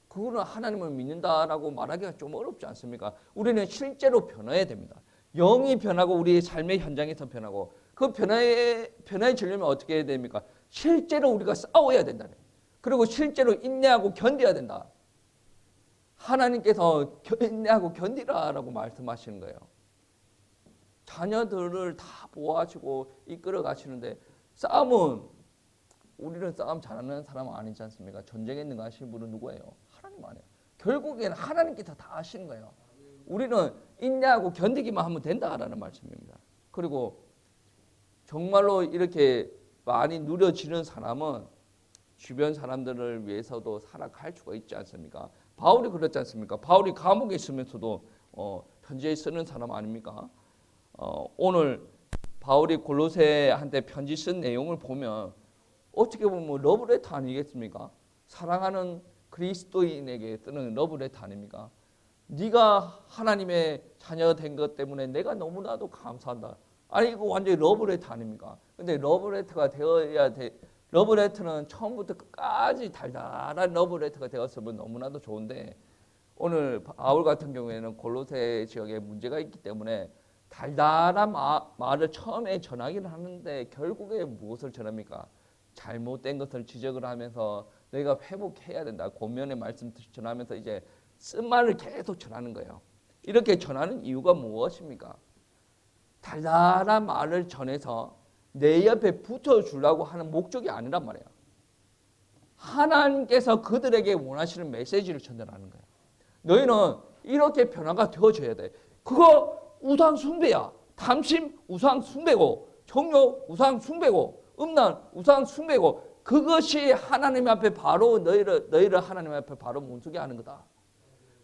그거는 하나님을 믿는다라고 말하기가 좀 어렵지 않습니까? 우리는 실제로 변해야 됩니다. 영이 변하고 우리의 삶의 현장에서 변하고 그 변화해지려면 어떻게 해야 됩니까? 실제로 우리가 싸워야 된다. 그리고 실제로 인내하고 견뎌야 된다. 하나님께서 인내하고 견디라라고 말씀하시는 거예요. 자녀들을 다 보호하시고 이끌어 가시는데 싸움은 우리는 싸움 잘하는 사람은 아니지 않습니까? 전쟁에 있는 거 하시는 분은 누구예요? 하나님 아니에요. 결국에는 하나님께서 다 하시는 거예요. 우리는 인내하고 견디기만 하면 된다라는 말씀입니다. 그리고 정말로 이렇게 많이 누려지는 사람은 주변 사람들을 위해서도 살아갈 수가 있지 않습니까? 바울이 그렇지 않습니까? 바울이 감옥에 있으면서도 편지에 쓰는 사람 아닙니까? 오늘 바울이 골로새한테 편지 쓴 내용을 보면 어떻게 보면 러브레터 아니겠습니까? 사랑하는 그리스도인에게 쓰는 러브레터 아닙니까? 네가 하나님의 자녀 된 것 때문에 내가 너무나도 감사한다. 아니 이거 완전히 러브레터 아닙니까? 근데 러브레터가 되어야 돼. 러브레터는 처음부터 끝까지 달달한 러브레터가 되었으면 너무나도 좋은데 오늘 바울 같은 경우에는 골로새 지역에 문제가 있기 때문에 달달한 말을 처음에 전하기는 하는데 결국에 무엇을 전합니까? 잘못된 것을 지적을 하면서 너희가 회복해야 된다. 권면의 말씀 전하면서 이제 쓴 말을 계속 전하는 거예요. 이렇게 전하는 이유가 무엇입니까? 달달한 말을 전해서 내 옆에 붙어주려고 하는 목적이 아니란 말이에요. 하나님께서 그들에게 원하시는 메시지를 전달하는 거예요. 너희는 이렇게 변화가 되어져야 돼. 그거 우상 숭배야. 탐심 우상 숭배고 정욕 우상 숭배고 음란 우상 숭배고 그것이 하나님 앞에 바로 너희를 하나님 앞에 바로 문수게 하는 거다.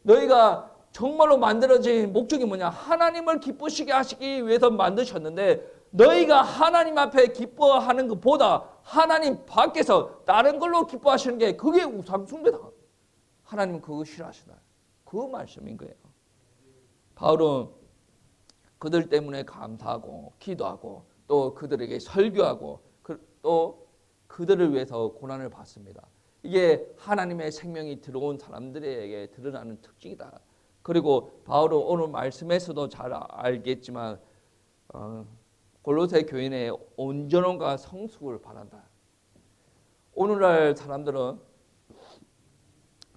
너희가 정말로 만들어진 목적이 뭐냐? 하나님을 기쁘시게 하시기 위해서 만드셨는데 너희가 하나님 앞에 기뻐하는 것보다 하나님 밖에서 다른 걸로 기뻐하시는 게 그게 우상 숭배다. 하나님은 그거 싫어하시다. 그 말씀인 거예요. 바울은 그들 때문에 감사하고 기도하고 또 그들에게 설교하고 또 그들을 위해서 고난을 받습니다. 이게 하나님의 생명이 들어온 사람들에게 드러나는 특징이다. 그리고 바울은 오늘 말씀에서도 잘 알겠지만 골로새 교인의 온전함과 성숙을 바란다. 오늘날 사람들은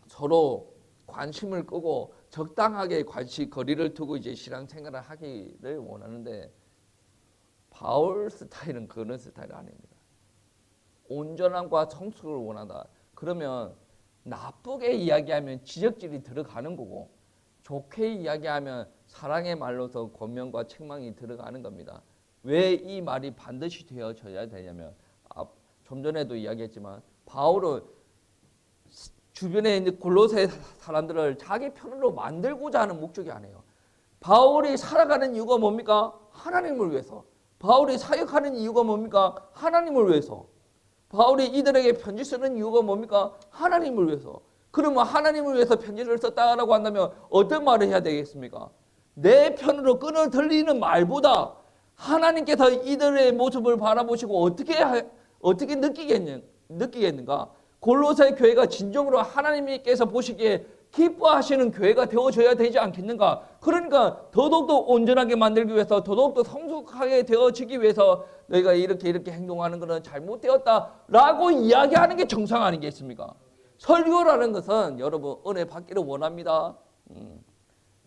서로 관심을 끄고 적당하게 거리를 두고 이제 신앙생활을 하기를 원하는데 바울 스타일은 그런 스타일 아닙니다. 온전함과 성숙을 원한다. 그러면 나쁘게 이야기하면 지적질이 들어가는 거고 좋게 이야기하면 사랑의 말로서 권면과 책망이 들어가는 겁니다. 왜 이 말이 반드시 되어져야 되냐면 좀 전에도 이야기했지만 바울은 주변에 있는 골로새 사람들을 자기 편으로 만들고자 하는 목적이 아니에요. 바울이 살아가는 이유가 뭡니까? 하나님을 위해서. 바울이 사역하는 이유가 뭡니까? 하나님을 위해서. 바울이 이들에게 편지 쓰는 이유가 뭡니까? 하나님을 위해서. 그러면 하나님을 위해서 편지를 썼다라고 한다면 어떤 말을 해야 되겠습니까? 내 편으로 끈을 들리는 말보다 하나님께서 이들의 모습을 바라보시고 어떻게 느끼겠는가? 골로새 교회가 진정으로 하나님께서 보시기에 기뻐하시는 교회가 되어져야 되지 않겠는가? 그러니까 더더욱더 온전하게 만들기 위해서 더더욱더 성숙하게 되어지기 위해서 너희가 이렇게 행동하는 것은 잘못되었다라고 이야기하는 게 정상 아니겠습니까? 설교라는 것은 여러분 은혜 받기를 원합니다.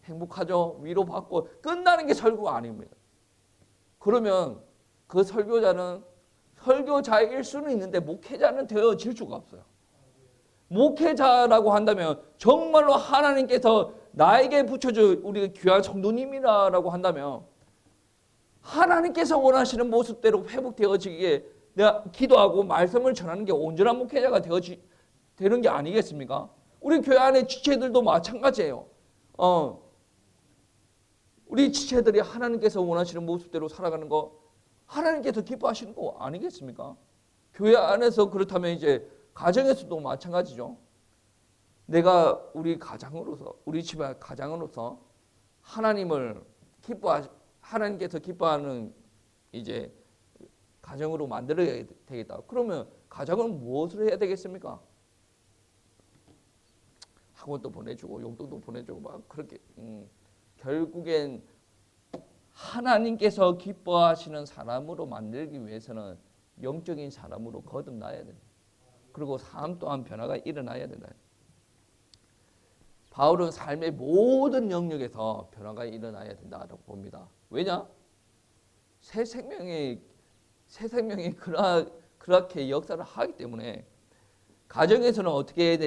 행복하죠. 위로받고 끝나는 게 설교가 아닙니다. 그러면 그 설교자는 설교자일 수는 있는데 목회자는 되어질 수가 없어요. 목회자라고 한다면 정말로 하나님께서 나에게 붙여줄 우리 귀한 성도님이라고 한다면 하나님께서 원하시는 모습대로 회복되어지기에 내가 기도하고 말씀을 전하는 게 온전한 목회자가 되는 게 아니겠습니까? 우리 교회 안에 지체들도 마찬가지예요. 우리 지체들이 하나님께서 원하시는 모습대로 살아가는 거 하나님께서 기뻐하시는 거 아니겠습니까? 교회 안에서 그렇다면 이제 가정에서도 마찬가지죠. 내가 우리 가장으로서 우리 집안 가장으로서 하나님께서 기뻐하는 이제 가정으로 만들어야 되겠다. 그러면 가정은 무엇을 해야 되겠습니까? 학원도 보내주고 용돈도 보내주고 막 그렇게 결국엔 하나님께서 기뻐하시는 사람으로 만들기 위해서는 영적인 사람으로 거듭나야 된다. 그리고 삶 또한 변화가 일어나야 된다. 바울은 삶의 모든 영역에서 변화가 일어나야 된다고 봅니다. 왜냐? 새 생명이 그렇게 역사를 하기 때문에 가정에서는 어떻게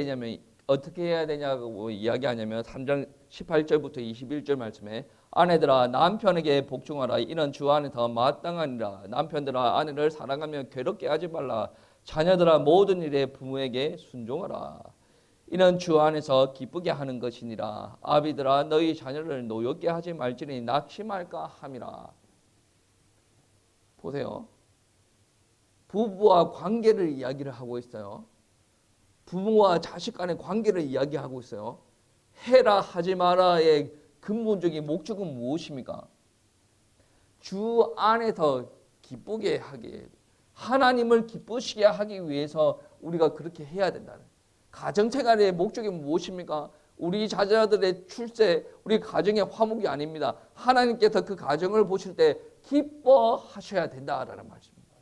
해야 되냐고 이야기하냐면 3장 18절부터 21절 말씀에 아내들아 남편에게 복종하라. 이는 주 안에서 마땅하니라. 남편들아 아내를 사랑하며 괴롭게 하지 말라. 자녀들아 모든 일에 부모에게 순종하라. 이는 주 안에서 기쁘게 하는 것이니라. 아비들아 너희 자녀를 노엽게 하지 말지니 낙심할까 함이라. 보세요. 부부와 관계를 이야기를 하고 있어요. 부모와 자식 간의 관계를 이야기하고 있어요. 해라 하지 마라의 근본적인 목적은 무엇입니까? 주 안에서 기쁘게 하게, 하나님을 기쁘시게 하기 위해서 우리가 그렇게 해야 된다는. 가정생활의 목적이 무엇입니까? 우리 자녀들의 출세, 우리 가정의 화목이 아닙니다. 하나님께서 그 가정을 보실 때 기뻐하셔야 된다라는 말씀입니다.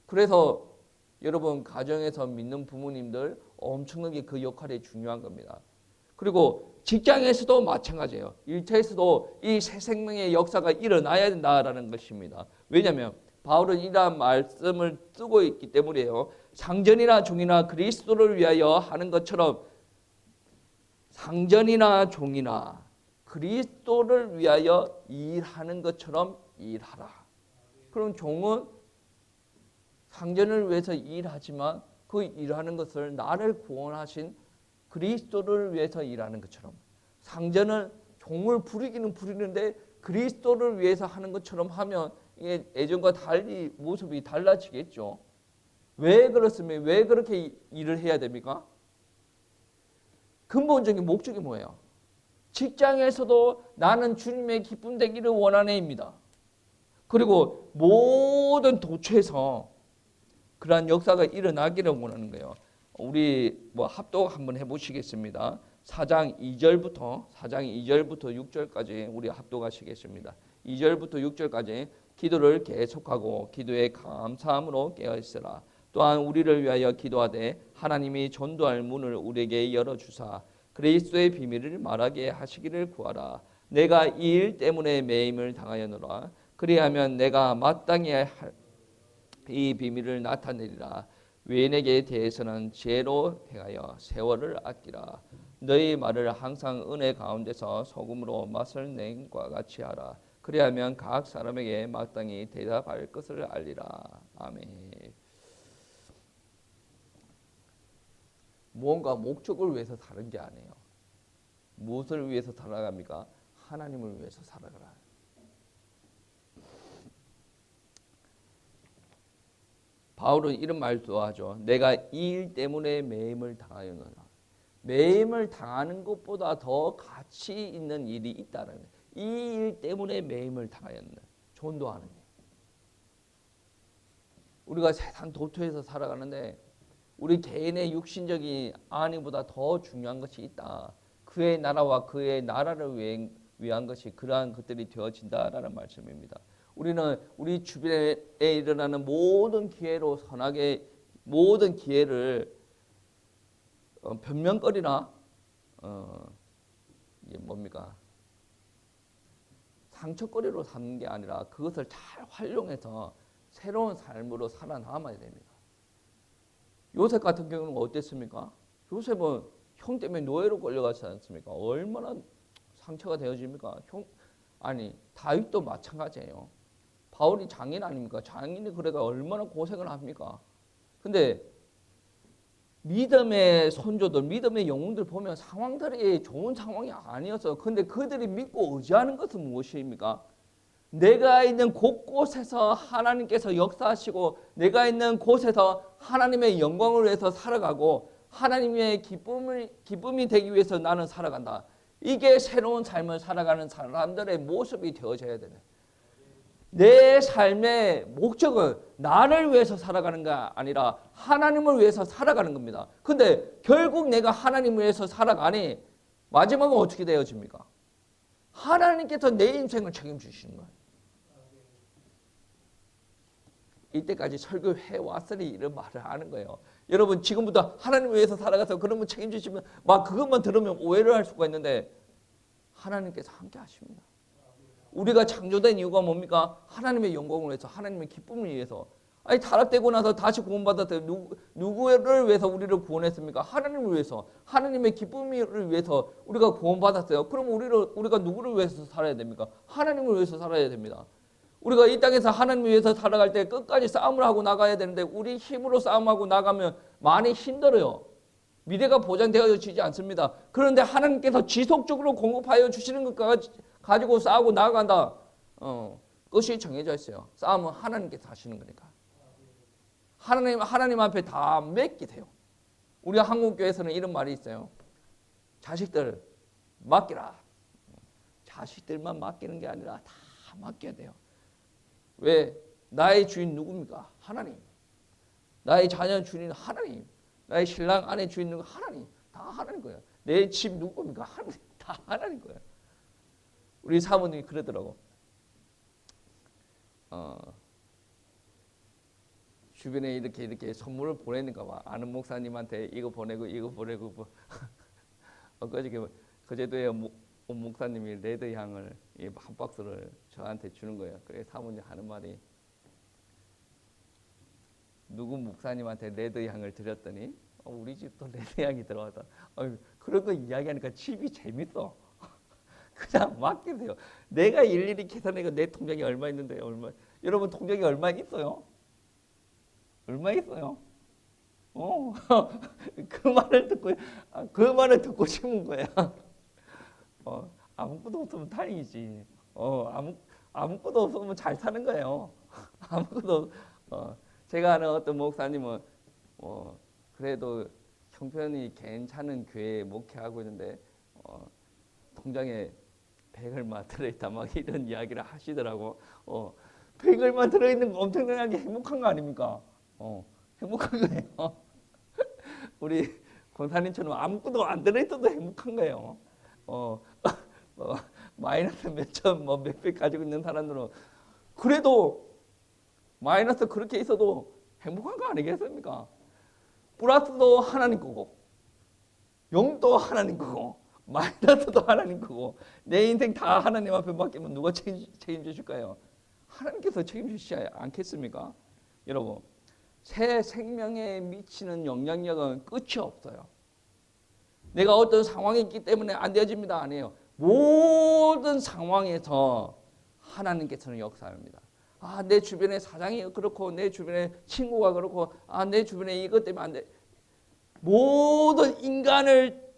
그래서 여러분 가정에서 믿는 부모님들 엄청나게 그 역할이 중요한 겁니다. 그리고 직장에서도 마찬가지예요. 일터에서도 이 새 생명의 역사가 일어나야 된다라는 것입니다. 왜냐하면 바울은 이러한 말씀을 쓰고 있기 때문이에요. 상전이나 종이나 그리스도를 위하여 하는 것처럼 상전이나 종이나 그리스도를 위하여 일하는 것처럼 일하라. 그럼 종은 상전을 위해서 일하지만 그 일하는 것을 나를 구원하신 그리스도를 위해서 일하는 것처럼 상전은 종을 부리기는 부리는데 그리스도를 위해서 하는 것처럼 하면 이게 예전과 달리 모습이 달라지겠죠. 왜 그렇습니까? 왜 그렇게 일을 해야 됩니까? 근본적인 목적이 뭐예요? 직장에서도 나는 주님의 기쁨 되기를 원하네입니다. 그리고 모든 도처에서 그러한 역사가 일어나기를 원하는 거예요. 우리 합독 한번 해보시겠습니다. 4장 2절부터 6절까지 우리 합독하시겠습니다. 2절부터 6절까지 기도를 계속하고 기도에 감사함으로 깨어있으라. 또한 우리를 위하여 기도하되 하나님이 전도할 문을 우리에게 열어주사 그리스도의 비밀을 말하게 하시기를 구하라. 내가 이 일 때문에 매임을 당하였노라. 그리하면 내가 마땅히 할 이 비밀을 나타내리라. 외인에게 대해서는 지혜로 행하여 세월을 아끼라. 너희 말을 항상 은혜 가운데서 소금으로 맛을 낸 것과 같이 하라. 그리하면 각 사람에게 마땅히 대답할 것을 알리라. 아멘. 무언가 목적을 위해서 사는 게 아니에요. 무엇을 위해서 살아갑니까? 하나님을 위해서 살아가라. 바울은 이런 말도 하죠. 내가 이 일 때문에 매임을 당하였노라. 매임을 당하는 것보다 더 가치 있는 일이 있다는 거예요. 이 일 때문에 매임을 당하였네. 전도하는 일. 우리가 세상 도토에서 살아가는데 우리 개인의 육신적인 안위보다 더 중요한 것이 있다. 그의 나라와 그의 나라를 위한 것이 그러한 것들이 되어진다라는 말씀입니다. 우리는 우리 주변에 일어나는 모든 기회로 선하게 모든 기회를 변명거리나 이게 뭡니까? 상처거리로 삼는 게 아니라 그것을 잘 활용해서 새로운 삶으로 살아남아야 됩니다. 요셉 같은 경우는 어땠습니까? 요셉은 형 때문에 노예로 끌려가지 않습니까? 얼마나 상처가 되어집니까? 다윗도 마찬가지예요. 바울이 장인 아닙니까? 장인이 그래가 얼마나 고생을 합니까? 근데 믿음의 선조들, 믿음의 영웅들 보면 상황들이 좋은 상황이 아니었어요. 근데 그들이 믿고 의지하는 것은 무엇입니까? 내가 있는 곳곳에서 하나님께서 역사하시고 내가 있는 곳에서 하나님의 영광을 위해서 살아가고 하나님의 기쁨이 되기 위해서 나는 살아간다. 이게 새로운 삶을 살아가는 사람들의 모습이 되어져야 되네. 내 삶의 목적은 나를 위해서 살아가는 게 아니라 하나님을 위해서 살아가는 겁니다. 근데 결국 내가 하나님을 위해서 살아가니 마지막은 어떻게 되어집니까? 하나님께서 내 인생을 책임지시는 거예요. 이때까지 설교해 왔으니 이런 말을 하는 거예요. 여러분 지금부터 하나님을 위해서 살아가서 그러면 책임지시면 막 그것만 들으면 오해를 할 수가 있는데 하나님께서 함께 하십니다. 우리가 창조된 이유가 뭡니까? 하나님의 영광을 위해서, 하나님의 기쁨을 위해서. 아니 타락되고 나서 다시 구원받았어요. 누구를 위해서 우리를 구원했습니까? 하나님을 위해서, 하나님의 기쁨을 위해서 우리가 구원받았어요. 그럼 우리가 누구를 위해서 살아야 됩니까? 하나님을 위해서 살아야 됩니다. 우리가 이 땅에서 하나님을 위해서 살아갈 때 끝까지 싸움을 하고 나가야 되는데 우리 힘으로 싸움하고 나가면 많이 힘들어요. 미래가 보장되어지지 않습니다. 그런데 하나님께서 지속적으로 공급하여 주시는 것까지 가지고 싸우고 나아간다. 끝이 정해져 있어요. 싸움은 하나님께서 하시는 거니까. 하나님 앞에 다 맡기세요. 우리 한국교회에서는 이런 말이 있어요. 자식들 맡기라. 자식들만 맡기는 게 아니라 다 맡겨야 돼요. 왜? 나의 주인 누굽니까? 하나님. 나의 자녀 주인은 하나님. 나의 신랑 아내 주인은 하나님. 다 하나님 거예요. 내 집 누굽니까? 하나님. 다 하나님 거예요. 우리 사모님이 그러더라고. 주변에 이렇게 선물을 보내는가 봐. 아는 목사님한테 이거 보내고 그제도에 목사님이 레드 향을 한 박스를 저한테 주는 거예요. 그래서 사모님 하는 말이 누구 목사님한테 레드 향을 드렸더니 우리 집도 레드 향이 들어왔다. 그런 거 이야기하니까 집이 재밌어. 그냥 맡기세요. 내가 일일이 계산해서 내 통장에 얼마 있는데 여러분 통장에 얼마 있어요? 얼마 있어요? 그 말을 듣고 싶은 거야. 아무것도 없으면 다행이지. 아무것도 없으면 잘 사는 거예요. 제가 아는 어떤 목사님은 그래도 형편이 괜찮은 교회에 목회하고 있는데 통장에 100얼마 들어있다 막 이런 이야기를 하시더라고. 100얼마 들어있는 거 엄청나게 행복한 거 아닙니까? 행복한 거예요. 우리 권사님처럼 아무것도 안 들어있어도 행복한 거예요. 어, 마이너스 몇천 뭐 몇백 가지고 있는 사람들은 그래도 마이너스 그렇게 있어도 행복한 거 아니겠습니까? 플러스도 하나님 거고, 0도 하나님 거고, 마이너스도 하나님 거고, 내 인생 다 하나님 앞에 맡기면 누가 책임지실까요? 하나님께서 책임지시지 않겠습니까? 여러분, 새 생명에 미치는 영향력은 끝이 없어요. 내가 어떤 상황이 있기 때문에 안 되어집니다. 아니에요. 모든 상황에서 하나님께서는 역사합니다. 내 주변에 사장이 그렇고, 내 주변에 친구가 그렇고, 내 주변에 이것 때문에 안 돼. 모든 인간을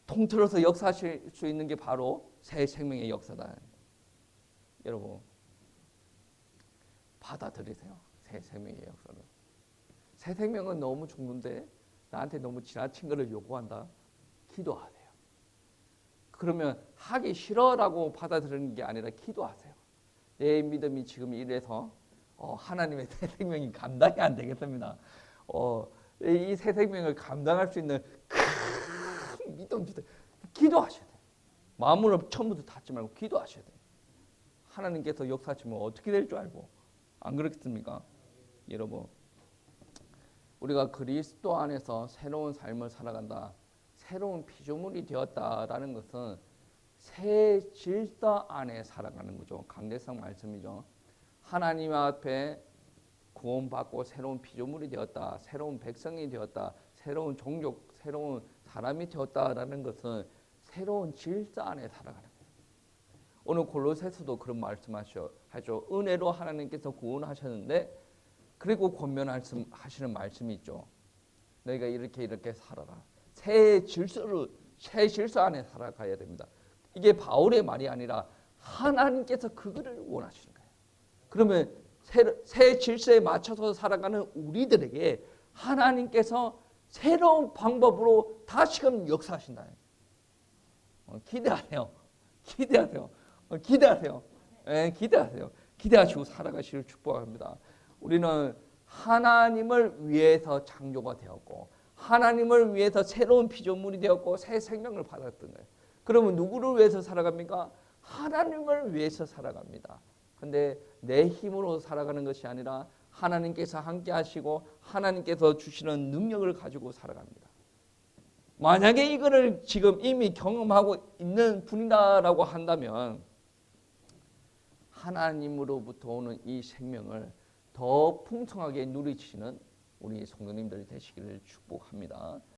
통틀어서 역사하실 수 있는 게 바로 새 생명의 역사다. 여러분, 받아들이세요. 새 생명의 역사를. 새 생명은 너무 죽는데 나한테 너무 지나친 것을 요구한다. 기도하세요. 그러면 하기 싫어라고 받아들이는 게 아니라 기도하세요. 내 믿음이 지금 이래서 하나님의 새 생명이 감당이 안 되겠습니다. 이 새 생명을 감당할 수 있는 큰 믿음 주세요. 기도하셔야 돼요. 마음으로 처음부터 닫지 말고 기도하셔야 돼요. 하나님께서 역사하시면 어떻게 될 줄 알고. 안 그렇겠습니까? 여러분, 우리가 그리스도 안에서 새로운 삶을 살아간다. 새로운 피조물이 되었다라는 것은 새 질서 안에 살아가는 거죠. 강대상 말씀이죠. 하나님 앞에 구원받고 새로운 피조물이 되었다. 새로운 백성이 되었다. 새로운 종족, 새로운 사람이 되었다라는 것은 새로운 질서 안에 살아가는 거예요. 오늘 골로새서도 그런 말씀하죠. 은혜로 하나님께서 구원하셨는데 그리고 권면하시는 말씀이 있죠. 너희가 이렇게 살아라. 새 질서 안에 살아가야 됩니다. 이게 바울의 말이 아니라 하나님께서 그거를 원하시는 거예요. 그러면 새 질서에 맞춰서 살아가는 우리들에게 하나님께서 새로운 방법으로 다시금 역사하신다. 기대하세요. 기대하세요. 기대하세요. 네, 기대하세요. 기대하시고 살아가시길 축복합니다. 우리는 하나님을 위해서 창조가 되었고 하나님을 위해서 새로운 피조물이 되었고 새 생명을 받았던 거예요. 그러면 누구를 위해서 살아갑니까? 하나님을 위해서 살아갑니다. 근데 내 힘으로 살아가는 것이 아니라 하나님께서 함께 하시고 하나님께서 주시는 능력을 가지고 살아갑니다. 만약에 이거를 지금 이미 경험하고 있는 분이다라고 한다면 하나님으로부터 오는 이 생명을 더 풍성하게 누리시는 우리 성도님들 되시기를 축복합니다.